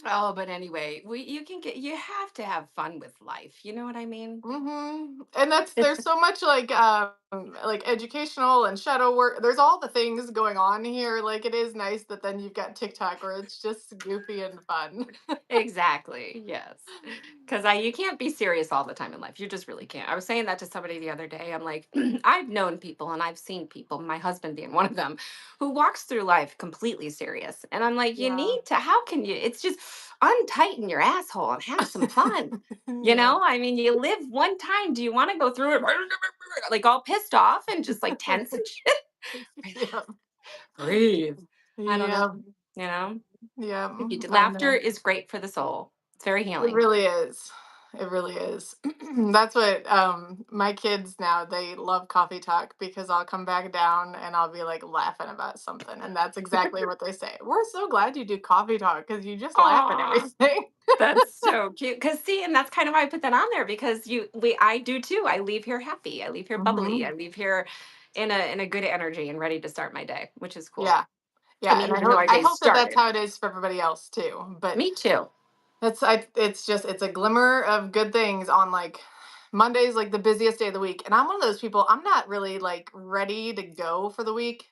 Oh, but anyway, you have to have fun with life. You know what I mean? And there's so much like educational and shadow work. There's all the things going on here. Like it is nice that then you've got TikTok where it's just goofy and fun. Exactly. Yes. Because I you can't be serious all the time in life. You just really can't. I was saying that to somebody the other day. I'm like, I've known people and I've seen people, my husband being one of them, who walks through life completely serious. And I'm like, you Yeah. need to, how can you? It's just untighten your asshole and have some fun. You Yeah. know, I mean, you live one time. Do you want to go through it like all pissed off and just like tense and shit? Yeah. Breathe. I don't Yeah. know. You know, Yeah. I laughter know. is great for the soul. It's very It healing. really is. It really is. That's what my kids now they love coffee talk because I'll come back down and I'll be like laughing about something and that's exactly what they say. We're so glad you do coffee talk because you just laugh at Aw, everything. that's so cute. Cause see, and that's kind of why I put that on there because I do too. I leave here happy. I leave here bubbly. I Hmm. leave here in a good energy and ready to start my day, which is cool. Yeah. I Yeah. mean, And even though our I day's hope that that's started. how it is for everybody else too. But Me too. it's just it's a glimmer of good things on like Monday's like the busiest day of the week. And I'm one of those people, I'm not really like ready to go for the week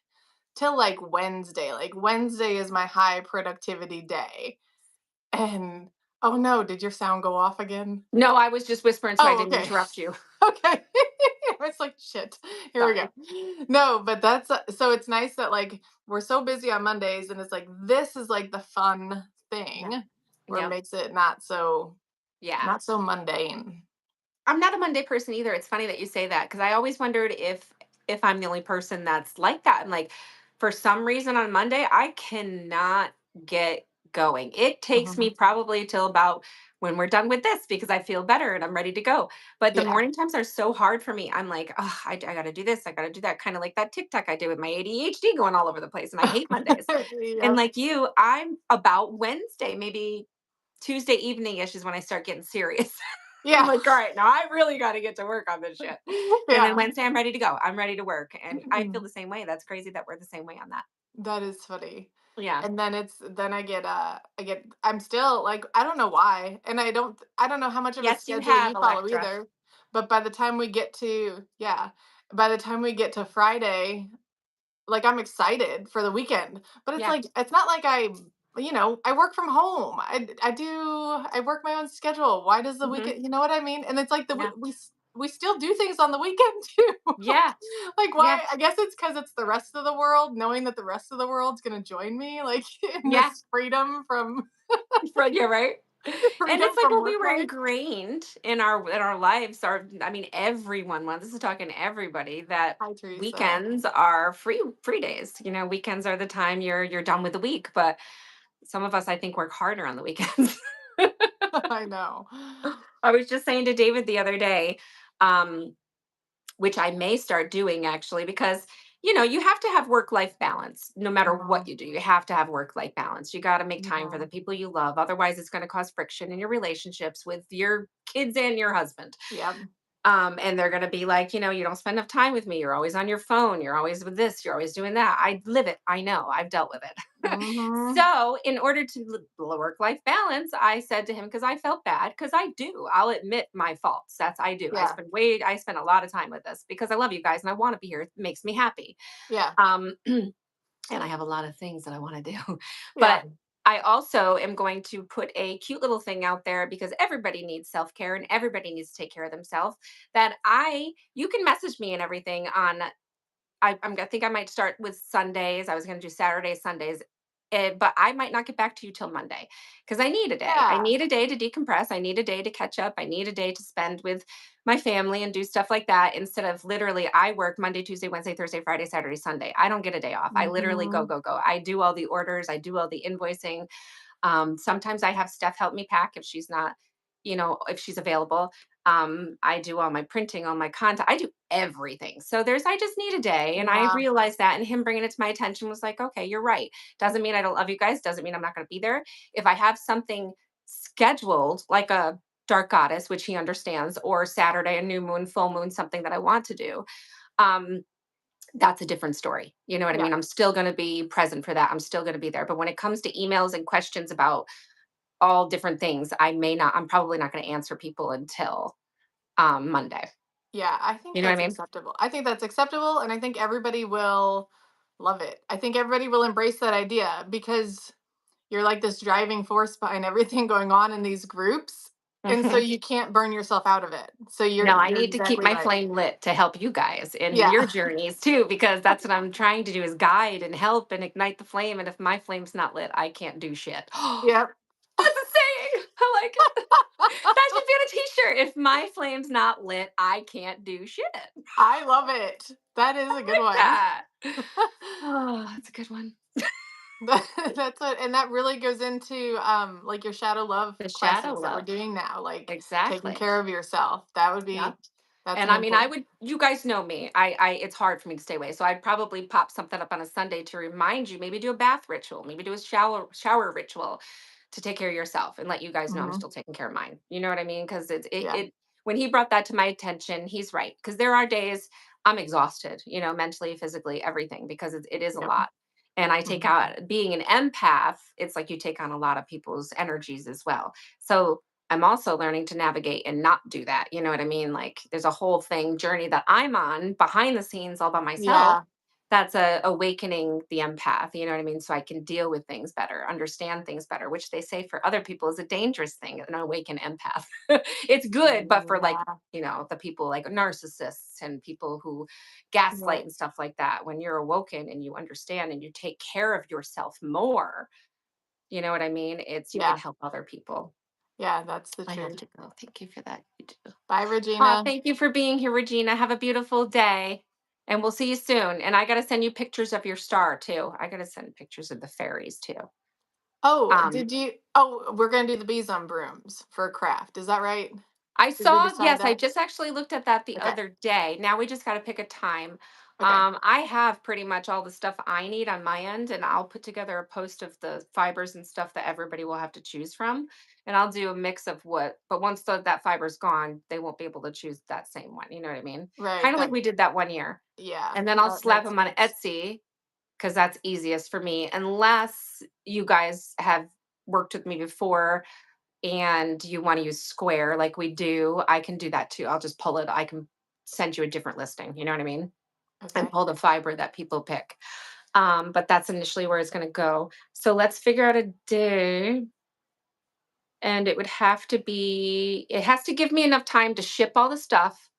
till like Wednesday. Like Wednesday is my high productivity day. And oh no, did your sound go off again? No, I was just whispering so I Oh, didn't okay. interrupt you. Okay. It's like shit. Here we go. Sorry. No, but that's so it's nice that like we're so busy on Mondays and it's like this is like the fun Yeah. thing where it Yep. makes it Yeah. not so mundane. I'm not a Monday person either. It's funny that you say that because I always wondered if I'm the only person that's like that. And like for some reason on Monday, I cannot get going. It takes me Mhm. probably till about when we're done with this because I feel better and I'm ready to go. But the Yeah. morning times are so hard for me. I'm like, oh, I got to do this. I got to do that. Kind of like that TikTok I did with my ADHD going all over the place. And I hate Mondays. And Yep. like you, I'm about Wednesday, maybe Tuesday evening ish is when I start getting serious. I'm Yeah. like, all right, now I really got to get to work on this shit. And then Yeah. Wednesday, I'm ready to go. I'm ready to work. And I feel the same way. That's crazy that we're the same way on that. That is funny. Yeah. And then then I'm still like I don't know why. And I don't know how much of a Yes, you schedule have you follow Electra. either. But by the time we get to by the time we get to Friday, like I'm excited for the weekend. But it's Yeah. like it's not like I work from home. I work my own schedule. Why does the Hmm. weekend, you know what I mean? And it's like Yeah. we still do things on the weekend too. Yeah. Like Yeah. why? I guess it's cuz it's the rest of the world, knowing that the rest of the world's going to join me like in Yeah. this freedom from You're right. And freedom it's like from what we work were life. ingrained in our lives. I mean, everyone. Well, this is talking to everybody that Hi Teresa. weekends are free days. You know, weekends are the time you're done with the week. But some of us, I think, work harder on the weekends. I know. I was just saying to David the other day, um, which I may start doing actually, because you have to have work-life balance no matter what Mhm. you do. You have to have work-life balance. You got to make time for the Mhm. people you love. Otherwise, it's going to cause friction in your relationships with your kids and your husband. Yep. And they're going to be like, you don't spend enough time with me. You're always on your phone. You're always with this. You're always doing that. I live it. I know. I've dealt with it. Mhm. So, in order to work life balance, I said to him, because I felt bad, because I do, I'll admit my faults. I do. Yeah. I spend a lot of time with this because I love you guys and I want to be here. It makes me happy. Yeah. Um, and I have a lot of things that I want to do. Yeah. But I also am going to put a cute little thing out there because everybody needs self care and everybody needs to take care of themselves. You can message me and everything on. I think I might start with Sundays. I was going to do Saturdays, Sundays, but I might not get back to you till Monday because I need a day. I Yeah. need a day to decompress. I need a day to catch up. I need a day to spend with my family and do stuff like that instead of literally I work Monday, Tuesday, Wednesday, Thursday, Friday, Saturday, Sunday. I don't get a day off. I literally go, Mhm. go, go. I do all the orders. I do all the invoicing. Sometimes I have Steph help me pack if she's not, if she's available. I do all my printing, all my content. I do everything. So I just need a day. And I Yeah. realized that. And him bringing it to my attention was like, okay, you're right. Doesn't mean I don't love you guys. Doesn't mean I'm not going to be there. If I have something scheduled, like a dark goddess, which he understands, or Saturday, a new moon, full moon, something that I want to do. Um, that's a different story. You know what I Yeah. mean? I'm still going to be present for that. I'm still going to be there. But when it comes to emails and questions about all different things, I'm probably not going to answer people until Monday. Yeah, I think You know what that's I mean? acceptable. I think that's acceptable, and I think everybody will love it. I think everybody will embrace that idea because you're like this driving force behind everything going on in these groups, and so Hmm. you can't burn yourself out of it. So you're No, I you're need to keep exactly my right. flame lit to help you guys in Yeah. your journeys too, because that's what I'm trying to do is guide and help and ignite the flame. And if my flame's not lit, I can't do shit. Yep. That's a saying. I like it. That should be on a t-shirt. If my flame's not lit, I can't do shit. I love it. That is a good Like one. that. Oh, that's a good one. That's what, and that really goes into like your shadow love The shadow classes that we're love. doing now, like taking Exactly. care of yourself. That would Yep. be that's And an I mean, I important. would, you guys know me. I it's hard for me to stay away. So I'd probably pop something up on a Sunday to remind you, maybe do a bath ritual, maybe do a shower ritual to take care of yourself and let you guys know I'm Mhm. still taking care of mine. You know what I mean? Because Yeah. when he brought that to my attention, he's right. Because there are days I'm exhausted, mentally, physically, everything, because it is a Yep. lot. And I take Mhm. out being an empath, it's like you take on a lot of people's energies as well. So I'm also learning to navigate and not do that. You know what I mean? Like there's a whole journey that I'm on behind the scenes all by myself. Yeah. That's awakening the empath, you know what I mean? So I can deal with things better, understand things better, which they say for other people is a dangerous thing, an awakened empath. It's good, but for like, Yeah. the people like narcissists and people who gaslight Right. and stuff like that, when you're awoken and you understand and you take care of yourself more, you know what I mean? You can Yeah. help other people. Yeah, that's the I have truth. to go. Thank you for that. You too. Bye, Regina. Thank you for being here, Regina. Have a beautiful day. And we'll see you soon. And I got to send you pictures of your star too. I got to send pictures of the fairies too. Oh, Um, did you oh, we're gonna do the bees on brooms for a craft. Is that right? I Did we saw, decide yes, I that? just actually looked at that the Okay. other day. Now we just got to pick a time. Okay. I have pretty much all the stuff I need on my end, and I'll put together a post of the fibers and stuff that everybody will have to choose from. And I'll do a mix of but once that fiber's gone, they won't be able to choose that same one. You know what I mean? Right. Kind of like That we did that one year. yeah, And then I'll that slap makes them on sense. Etsy because that's easiest for me, unless you guys have worked with me before and you want to use Square like we do. I can do that too. I'll just pull it. I can send you a different listing. You know what I mean? And Okay. pull the fiber that people pick. But that's initially where it's going to go. So let's figure out a day. And it has to give me enough time to ship all the stuff.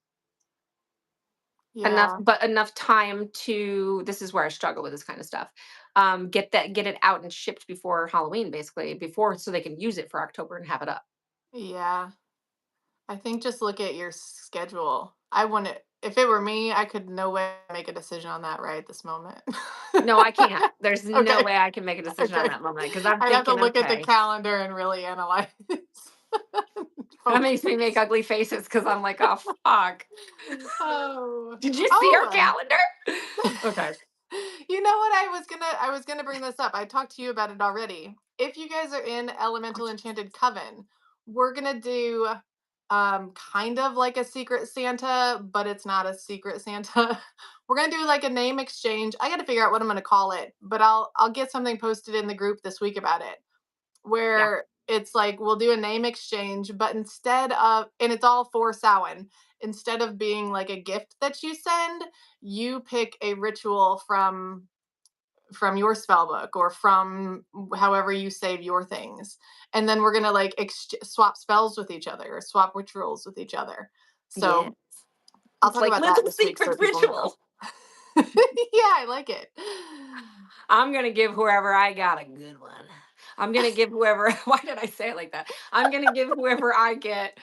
Yeah. Enough time to, this is where I struggle with this kind of stuff. Get it out and shipped before Halloween, basically, before so they can use it for October and have it up. Yeah. I think just look at your schedule. I wouldn't if it were me, I could no way make a decision on that right this moment. No, I can't. There's no Okay. way I can make a decision on Okay. that moment because I'm I'd have to thinking, look at the okay, calendar and really analyze. that makes me make Focus. ugly faces because I'm like, oh fuck. Oh. Did you see our Oh. calendar? Okay. You know what, I was gonna bring this up. I talked to you about it already. If you guys are in Elemental Enchanted Coven, we're gonna do kind of like a secret Santa, but it's not a secret Santa. We're gonna do like a name exchange. I gotta figure out what I'm gonna call it, but I'll get something posted in the group this week about it. Yeah. Where it's like we'll do a name exchange, but instead of and it's all for Samhain. Instead of being like a gift that you send, you pick a ritual from your spell book or from however you save your things, and then we're gonna like swap spells with each other or swap rituals with each other. Yeah. So I'll It's talk like about that little this week secret so people know. ritual. Yeah, I like it. I'm gonna give whoever I got a good one. I'm gonna give whoever why did I say it like that? I'm gonna give whoever I get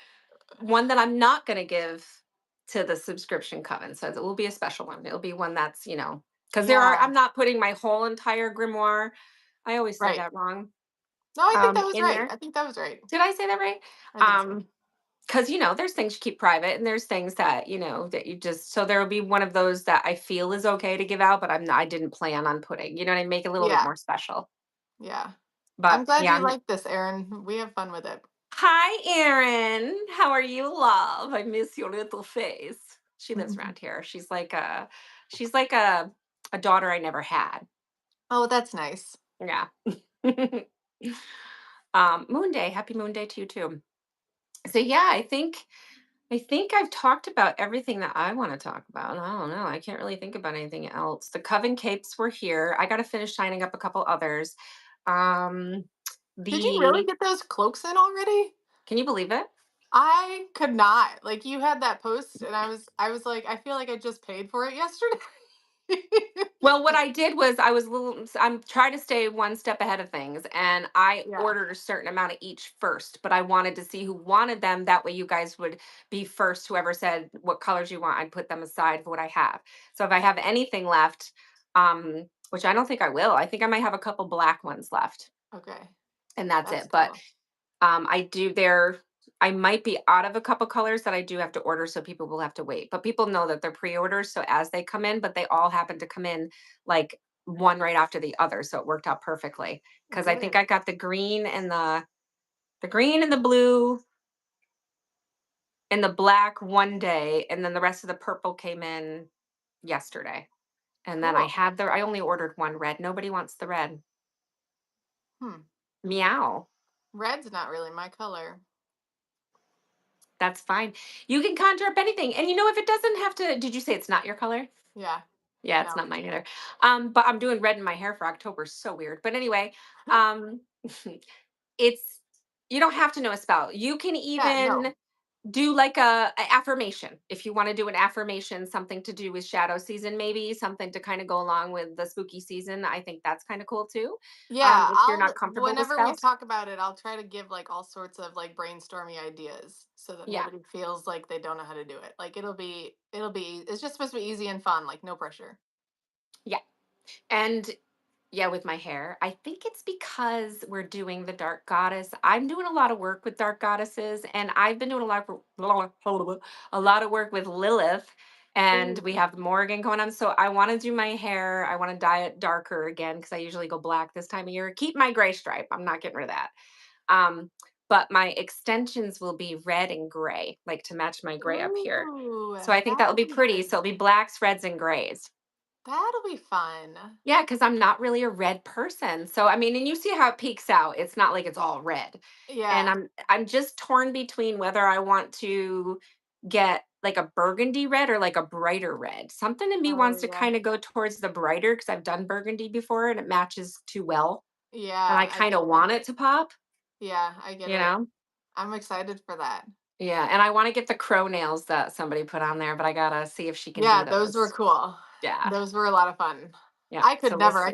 one that I'm not gonna give to the subscription coven. So it will be a special one. It'll be one that's, because Yeah, I'm not putting my whole entire grimoire. I always say right. that wrong. No, I think that was In right. there. I think that was right. Did I say that right? I think so. because there's things you keep private, and there's things that that you just, so there will be one of those that I feel is okay to give out, but I didn't plan on putting, what I mean, make it a little bit Yeah, more special. yeah. I'm But glad yeah, you like this, Erin. We have fun with it. hi, Erin. How are you, love? I miss your little face. She lives around here. She's like a daughter I never had. Oh, that's nice. Yeah. Moon Day. Happy Moon Day to you too. So yeah, I think I've talked about everything that I want to talk about. I don't know. I can't really think about anything else. The Coven capes were here. I got to finish signing up a couple others. Um, Did you really the get those cloaks in already? Can you believe it? I could not. Like you had that post and I was like, I feel like I just paid for it yesterday. Well, what I did was I'm trying to stay one step ahead of things, and I Yeah. ordered a certain amount of each first, but I wanted to see who wanted them. That way you guys would be first. Whoever said what colors you want, I'd put them aside for what I have. So if I have anything left, which I don't think I will, I think I might have a couple black ones left, Okay. and that's That's it. But cool. I might be out of a couple colors that I do have to order, so people will have to wait. But people know that they're pre-orders, so as they come in, but they all happen to come in like one right after the other, so it worked out perfectly. Because I think Good. I got the green and the blue and the black one day, and then the rest of the purple came in yesterday. And then Cool. I only ordered one red. Nobody wants the red. Hmm. Meow. Red's not really my color. That's fine. You can conjure up anything. And if it doesn't have to, did you say it's not your color? Yeah. Yeah, it's No. not mine either. But I'm doing red in my hair for October. So weird. But anyway, um, it's you don't have to know a spell. You can Yeah, no. even do like a affirmation if you want to do an affirmation, something to do with shadow season, maybe something to kind of go along with the spooky season. I think that's kind of cool too. Yeah, If you're not I'll comfortable with whenever we spells, talk about it, I'll try to give like all sorts of like brainstormy ideas so that yeah, nobody feels like they don't know how to do it. Like it'll be it's just supposed to be easy and fun, like no pressure. yeah. And yeah, with my hair. I think it's because we're doing the dark goddess. I'm doing a lot of work with dark goddesses, and I've been doing a lot of work with Lilith, and we Ooh. have Morgan going on. So I want to do my hair. I want to dye it darker again because I usually go black this time of year. Keep my gray stripe. I'm not getting rid of that. Um, but my extensions will be red and gray, like to match my gray up here. Ooh, So I think that will that'll be be pretty. good. So it'll be blacks, reds, and grays. That'll be fun. Yeah, because I'm not really a red person. So I mean, and you see how it peaks out. It's not like it's all red. And Yeah. I'm just torn between whether I want to get like a burgundy red or like a brighter red. Something in me Oh wants to yeah. kind of go towards the brighter because I've done burgundy before and it matches too well. And I Yeah, I kind get of it. want it to pop, Yeah, I get you it. know? I'm excited for that. Yeah. And I want to get the crow nails that somebody put on there, but I gotta see if she can do Yeah, those were those. cool. Yeah. Those were a lot of fun. Yeah. I could So we'll never. see.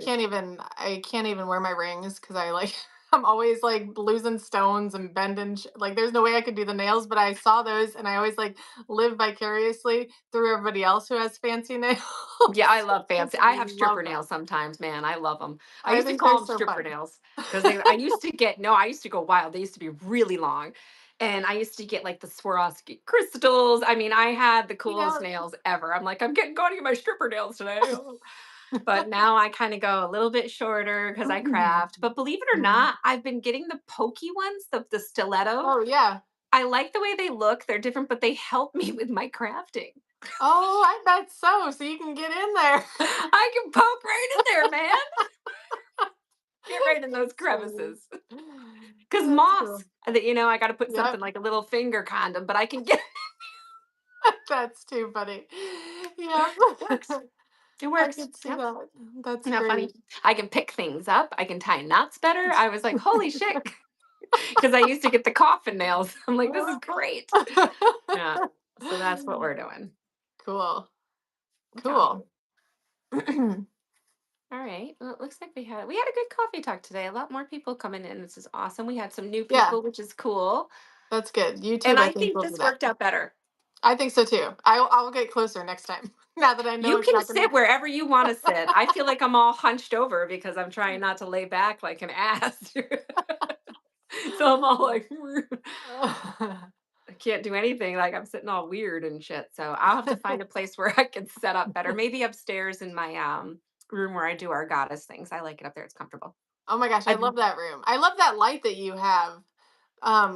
I can't even wear my rings because I like I'm always like losing stones and bending like there's no way I could do the nails, but I saw those and I always like live vicariously through everybody else who has fancy nails. Yeah, I love I fancy. I have stripper love them. nails sometimes, man. I love them. I I used to think they're call them so stripper fun. nails because I used to get, no, I used to go wild. They used to be really long. And I used to get like the Swarovski crystals. I mean, I had the coolest Yeah. nails ever. I'm like, I'm going to get my stripper nails today. Oh. But now I kind of go a little bit shorter because I craft. But believe it or not, I've been getting the pokey ones, the stiletto. Oh yeah. I like the way they look. They're different, but they help me with my crafting. Oh, I bet so. So you can get in there. I can poke right in there, man. Get right in those That's funny. crevices. Because That's moths, cool. I got to put something Yep. like a little finger condom, but I can get That's too funny. Yep. it works. It I works. could see Yeah. that. That's Isn't that great. funny? I can pick things up. I can tie knots better. I was like, holy shit. Because I used to get the coffin nails. I'm like, this is great. Yeah. So that's what we're doing. Cool. Yeah. Cool. All right. Well, it looks like we had a good coffee talk today. A lot more people coming in. This is awesome. We had some new Yeah, people, which is cool. that's good. And YouTube, I I think, think will do this that. worked out better. I think so too. I'll get closer next time. Now that I know You it's can not gonna. sit wherever you want to sit. I feel like I'm all hunched over because I'm trying not to lay back like an ass. So I'm all like, can't do anything. Like I'm sitting all weird and shit. So I'll have to find a place where I can set up better. Maybe upstairs in my room where I do our goddess things. I like it up there. It's comfortable. Oh my gosh, I I love that room. I love that light that you have.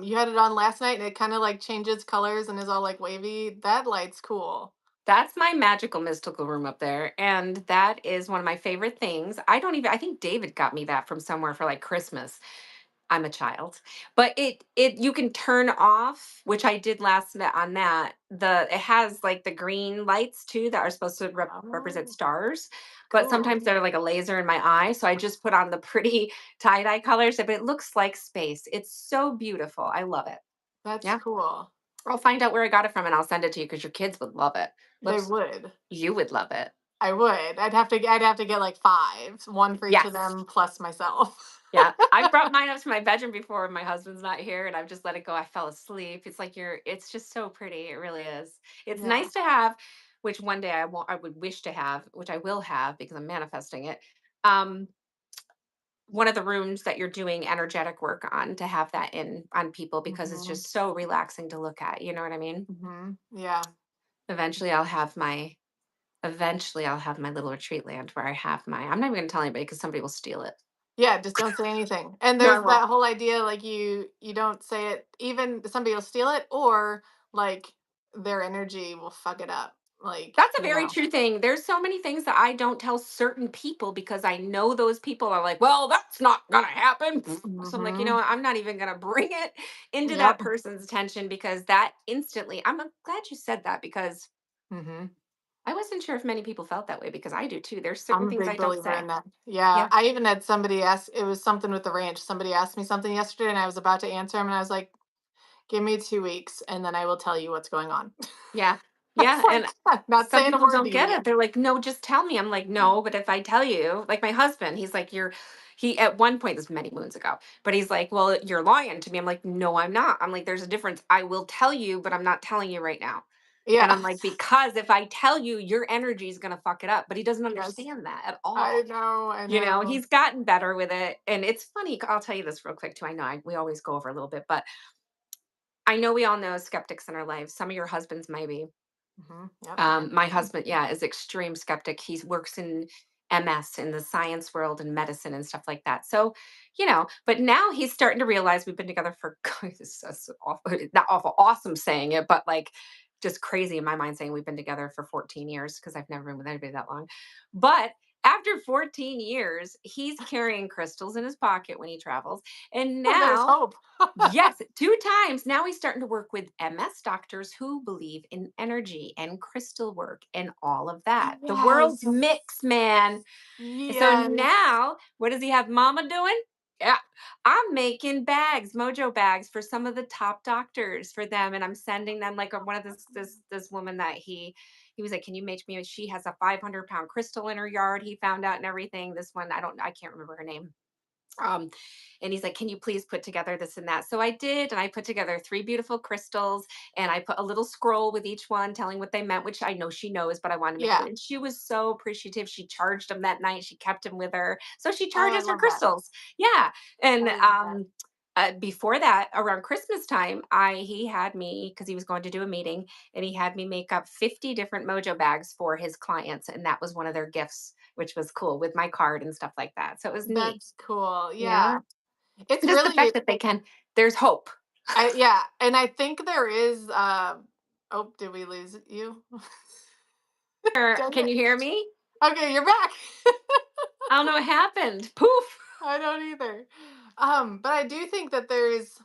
You had it on last night and it kind of like changes colors and is all like wavy. That light's cool. That's my magical mystical room up there. And that is one of my favorite things. I think David got me that from somewhere for like Christmas. I'm a child. But it you can turn off, which I did last night on that. It has like the green lights too that are supposed to represent Oh, stars. But cool. sometimes they're like a laser in my eye. So I just put on the pretty tie-dye colors, but it looks like space. It's so beautiful. I love it. That's Yeah. cool. I'll find out where I got it from and I'll send it to you because your kids would love it. They Whoops. would. You would love it. I would. I'd have to get like five, one for each of Yes. them plus myself. Yeah. I've brought mine up to my bedroom before when my husband's not here and I've just let it go. I fell asleep. It's like it's just so pretty. It really is. It's Yeah. nice to have, which one day I would wish to have, which I will have because I'm manifesting it. Um, one of the rooms that you're doing energetic work on to have that in on people because it's Mhm. just so relaxing to look at. You know what I mean? Mhm. Yeah. Eventually I'll have my Eventually I'll have my little retreat land where I have I'm not even gonna tell anybody because somebody will steal it. Yeah, just don't say anything. And No, I there's won't. that whole idea like you don't say it, even somebody will steal it or like their energy will fuck it up. Like, That's a very true thing. There's so many things that I don't tell certain people because I know those people are like, well, that's not gonna happen. So I'm like, Mhm. I'm not even gonna bring it into that Yep. person's attention because that instantly, glad you said that because Mhm. I wasn't sure if many people felt that way because I do too. There's certain I'm a things big I don't believer in say. that. Yeah, Yeah. I even had somebody ask, it was something with the ranch. Somebody asked me something yesterday and I was about to answer him and I was like, "Give me 2 weeks and then I will tell you what's going on." Yeah. I was Yeah. And like, "I'm not some saying a people word to don't you get yet." it. They're like, no, just tell me. I'm like, no, but if I tell you, like my husband, he's like, he at one point, this was many moons ago, but he's like, well, you're lying to me. I'm like, no, I'm not. I'm like, there's a difference. I will tell you, but I'm not telling you right now. And Yeah. I'm like, because if I tell you, your energy is going to fuck it up. But he doesn't Yes. understand that at I all. know, I know. He's gotten better with it. And it's funny. I'll tell you this real quick too. I know we always go over a little bit, but I know we all know skeptics in our lives. Some of your husbands, maybe. Yep, many My of them. husband, yeah, is extreme skeptic. He works in MS in the science world and medicine and stuff like that. So, but now he's starting to realize we've been together for this is awful, not awful, awesome saying it, but like just crazy in my mind saying we've been together for 14 years because I've never been with anybody that long. But after 14 years, he's carrying crystals in his pocket when he travels. And There's now hope. yes, 2 times. Now he's starting to work with MS doctors who believe in energy and crystal work and all of that. The world's Yes. mix, man. So Yes. now, what does he have mama doing? Yeah, I'm making mojo bags for some of the top doctors for them, and I'm sending them like one of this woman that he was like, can you make me? She has a 500-pound crystal in her yard. He found out and everything. This one, I can't remember her name. Um, and he's like, can you please put together this and that? So I did, and I put together 3 beautiful crystals, and I put a little scroll with each one telling what they meant, which I know she knows, but I wanted to make it. Yeah. And she was so appreciative. She charged them that night. She kept them with her, so she Oh, I charges her love that. crystals. Yeah, and I love that. before that, around Christmas time, he had me because he was going to do a meeting, and he had me make up 50 different mojo bags for his clients, and that was one of their gifts, which was cool with my card and stuff like that. So it was neat. That's cool. Yeah. Yeah. It's Just the really fact that they can there's hope. yeah, and I think there is oh, did we lose you? Dang Can it. you hear me? Okay, you're back. I don't know what happened. Poof. I don't either. But I do think that there is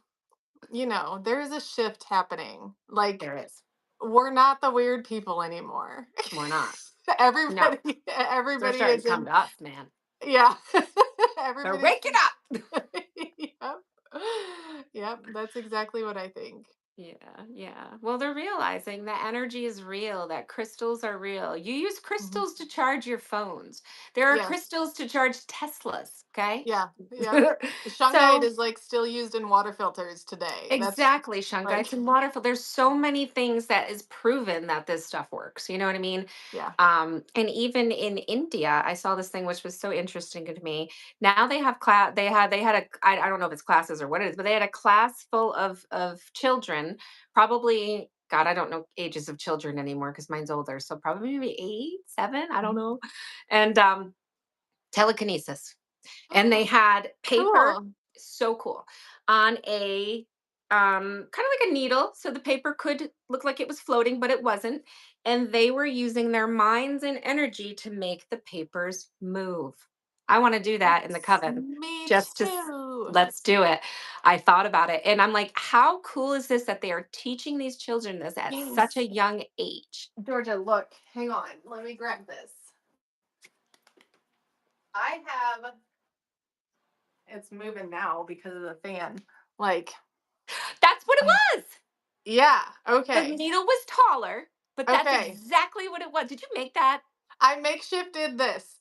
a shift happening. Like There is. we're not the weird people anymore. We're not. No. everybody They're everybody starting is to come in to us, man. yeah. They're Everybody's waking up. yep. Yep, that's exactly what I think. Yeah, yeah. Well, they're realizing that energy is real, that crystals are real. You use Mhm. crystals to charge your phones. There are Yes. crystals to charge Teslas, okay? Yeah. Yep. Shungite So is like still used in water filters today. That's exactly, like shungite and waterfall. There's so many things that is proven that this stuff works. You know what I mean? yeah. And even in India, I saw this thing which was so interesting to me. Now they have class. They had a. I don't know if it's classes or what it is, but they had a class full of children children, probably, God, I don't know ages of children anymore because mine's older. So probably maybe 8, 7, I don't know. And telekinesis. And they had paper, Cool. so cool, on a kind of like a needle. So the paper could look like it was floating, but it wasn't. And they were using their minds and energy to make the papers move. I want to do that in the That's coven. me Just to too. let's do it. I thought about it and I'm like, how cool is this that they are teaching these children this at such a Yes. young age? Georgia, look, hang on. Let me grab this. I have it's moving now because of the fan. Like, That's what it was. yeah, The okay. needle was taller, but that's Okay. exactly what it was. Did you make that? I makeshifted this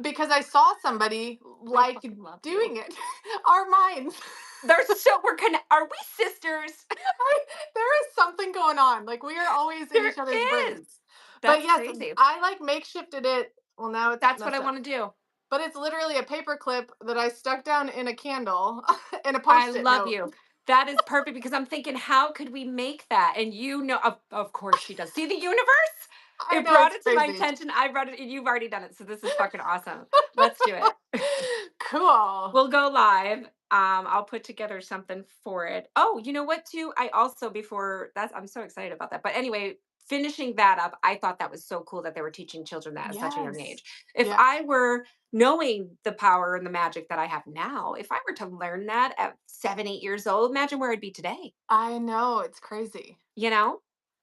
because I saw somebody I like fucking love you. doing it. Our minds. They're so we're are we sisters? There is something going on. Like we are always in There each other's brains. is. But That's yes, crazy. I like makeshifted it. Well, now it's That's what I messed up. want to do. But it's literally a paper clip that I stuck down in a candle in a I post-it love note. you. That is perfect because I'm thinking, how could we make that? And of course she does. See the universe? I It know brought it's it to my crazy. attention. I brought it, and you've already done it. So this is fucking awesome. Let's do it. Cool. We'll go live. I'll put together something for it. Oh, you know what, too? I also before that's I'm so excited about that. But anyway, finishing that up, I thought that was so cool that they were teaching children that at such a young Yes. age. If Yeah. I were knowing the power and the magic that I have now, if I were to learn that at 7, 8 years old, imagine where I'd be today, I know it's crazy. you know?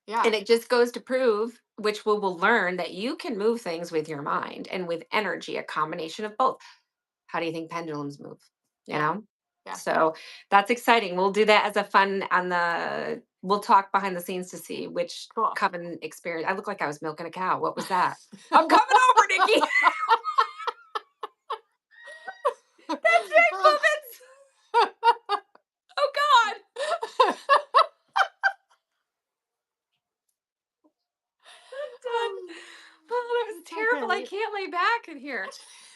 Yeah. And it just goes to prove, which we will learn, that you can move things with your mind and with energy, a combination of both. How do you think pendulums move? You Yeah. know? Yeah. So that's exciting. We'll do that as a fun on the we'll talk behind the scenes to see which Cool. coven experience. I look like I was milking a cow. What was that? I'm coming over, Nikki. That's right, puppets. Oh God. I'm done. Oh, that was It's terrible. I okay. can't lay back in here.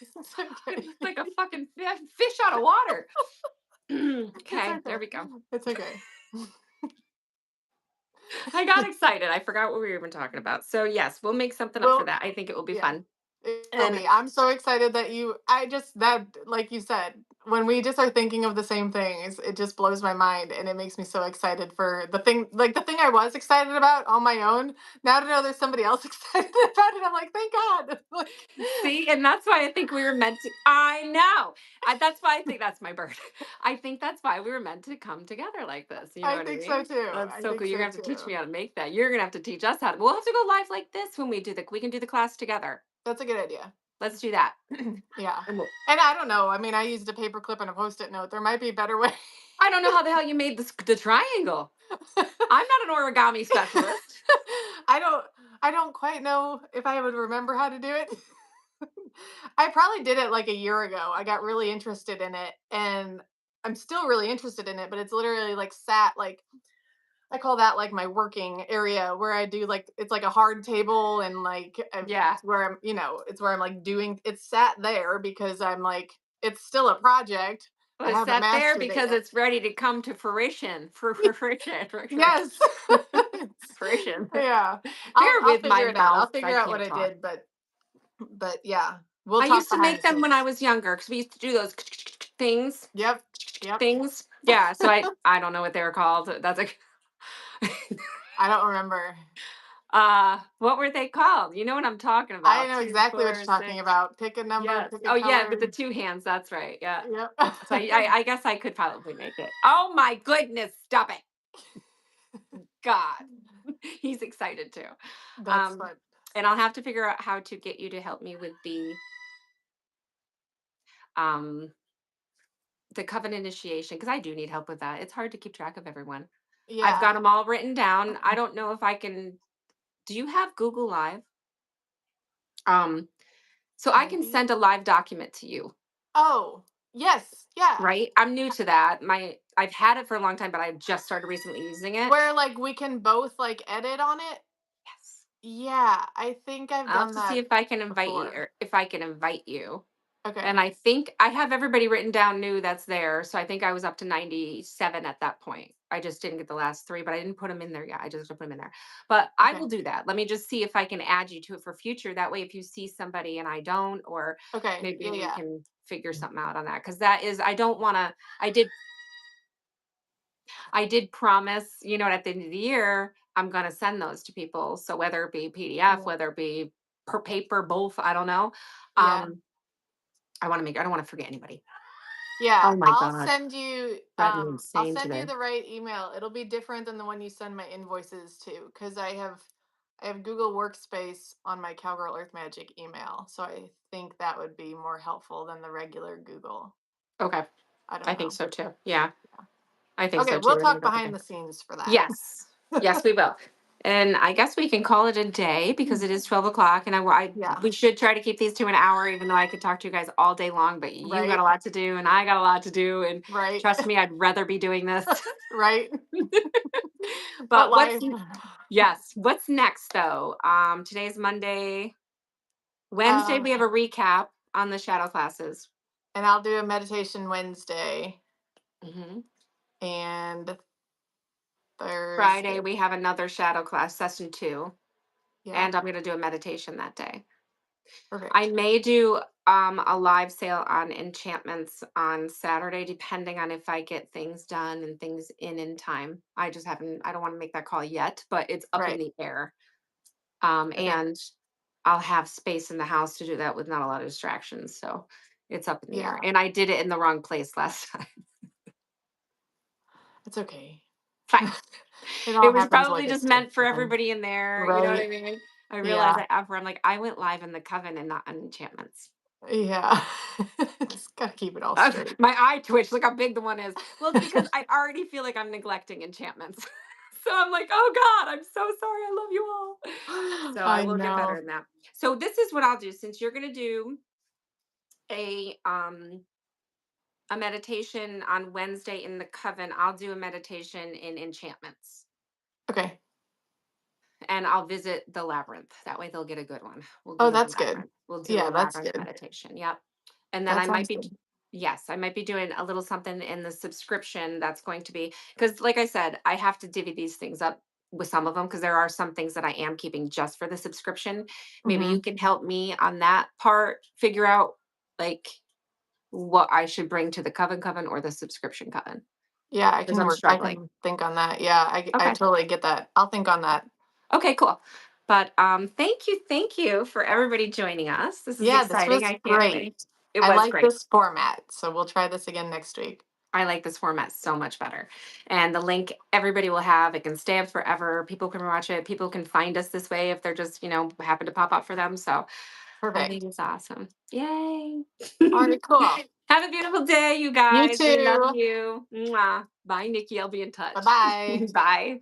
It's okay. It's like a fucking fish out of water. It's Okay, there okay. we go. It's okay. I got excited. I forgot what we were even talking about. So yes, we'll make something up for Well, that. I think it will be yeah. fun. It'll And be. I'm so excited that I just, that, like you said, when we just are thinking of the same things, it just blows my mind and it makes me so excited for the thing I was excited about on my own. Now to know there's somebody else excited about it, I'm like, thank God. Like, see, and that's why I think we were meant to. I know. That's why I think that's my bird. I think that's why we were meant to come together like this. You know I what I think so mean? too. That's I so think cool. You're so gonna have to teach too. me how to make that. You're gonna have to teach us how to. We'll have to go live like this when we do we can do the class together. That's a good idea. Let's do that. Yeah. And And I don't know. I mean, I used a paper clip and a post-it note. There might be a better way. I don't know how the hell you made the triangle. I'm not an origami specialist. I don't I don't quite know if I would remember how to do it. I probably did it like a year ago. I got really interested in it and I'm still really interested in it, but it's literally like sat like I call that like my working area where I do like it's like a hard table and like Yeah. it's where it's where I'm like doing it's sat there because I'm like it's still a project. I Well, it's haven't sat there mastered it because yet. it's ready to come to fruition. Fruition. Yes. Fruition. Yeah. Bear I'll with my figure it out. I'll mouth. I figure out what can't I talk. did, but yeah, we'll I talk used to behind make the them when I scenes. was younger because we used to do those things. Yep. Yep. Things. Yeah. So I don't know what they were called. That's like I don't remember. what were they called? You know what I'm talking I about. know Two, exactly what you're four, talking six. about. Pick a number, Yes. pick a Oh yeah, with color. the two hands. That's right. Yeah. Yep. So I guess I could probably make it. Oh my goodness! Stop it, God. He's excited too. That's Um, fun. and I'll have to figure out how to get you to help me with um the covenant initiation because I do need help with that. It's hard to keep track of everyone. I've got Yeah. them all written down. I don't know if I can. Do you have Google Live? Um, so I can Maybe. send a live document to you, Oh, yes. Yeah. right? I'm new to that. I've had it for a long time, but I just started recently using it. Where like we can both like edit on it. Yes. Yeah, I think I've I'll have done to see that if I can invite you before. or if I can invite you. And Okay. I think I have everybody written down new that's there. So I think I was up to 97 at that point. I just didn't get the last three, but I didn't put them in there yet. I just put them in there. But I will Okay. do that. Let me just see if I can add you to it for future. That way, if you see somebody and I don't, or Okay. maybe Yeah. we Yeah. can figure something out on that. Cause that is, I don't want to, I did promise, at the end of the year, I'm going to send those to people. So whether it be PDF, Yeah. whether it be per paper, both, I don't know. Yeah. Um, I don't want to forget anybody. Yeah, Oh my God. Driving me I'll insane send you today. the right email. It'll be different than the one you send my invoices to because I have Google Workspace on my Cowgirl Earth Magic email. So I think that would be more helpful than the regular Google. Okay. I don't I think know. so too. Yeah. Yeah. I think Okay, so we'll too. I think talk that's behind okay. the scenes for that. Yes. Yes, we will. And I guess we can call it a day because it is 12 o'clock. And Yeah. we should try to keep these to an hour, even though I could talk to you guys all day long. But you got a Right. lot to do, and I got a lot to do. And Right. trust me, I'd rather be doing this. Right. But But life. yes, what's next though? Today's Monday. Wednesday, Um, we have a recap on the shadow classes. and I'll do a meditation Wednesday Mhm. and Friday, Thursday. we have another shadow class, session 2, Yeah. and I'm gonna do a meditation that day. I Perfect. may do a live sale on enchantments on Saturday, depending on if I get things done and things in time. I don't want to make that call yet, but it's up in Right. the air. Okay. And I'll have space in the house to do that with not a lot of distractions. So it's up in the air. Yeah. And I did it in the wrong place last time. It's okay. Fine. It It all was happens probably like just it's just meant for fine. everybody in there. You know what Right. I mean? I realized Yeah. that after I'm like, I went live in the coven and not on enchantments. Yeah. Just gotta keep it all straight. My eye twitched. Look how big the one is. Well, it's because I already feel like I'm neglecting enchantments. So I'm like, oh God, I'm so sorry. I love you all. So I I will get better know. in that. So this is what I'll do since you're gonna do a um a meditation on Wednesday in the coven, I'll do a meditation in enchantments. Okay. And I'll visit the labyrinth. That way they'll get a good one. We'll go Oh, to the that's good. labyrinth. We'll do a Yeah, that's labyrinth good. meditation. Yep. And then That sounds good. yes, I might be doing a little something in the subscription that's going to be, because like I said, I have to divvy these things up with some of them because there are some things that I am keeping just for the subscription. Maybe you Hmm. can help me on that part, figure out like what I should bring to the coven or the subscription coven Yeah, because I'm I struggling. can think on that. Yeah, I Okay. totally get that. I'll think on that. Okay, cool. But thank you for everybody joining us. This is Yeah, this exciting. was I can't great. wait. It I was like great. this format, so we'll try this again next week. I like this format so much better. And the link everybody will have, it can stay up forever. People can watch it. People can find us this way if they're just, happen to pop up for them. So I think Perfect. it's awesome. Yay. All right, cool. Have a beautiful day, you You guys. We love too. you. Mwah. Bye, Nikki. I'll be in touch. Bye-bye. Bye.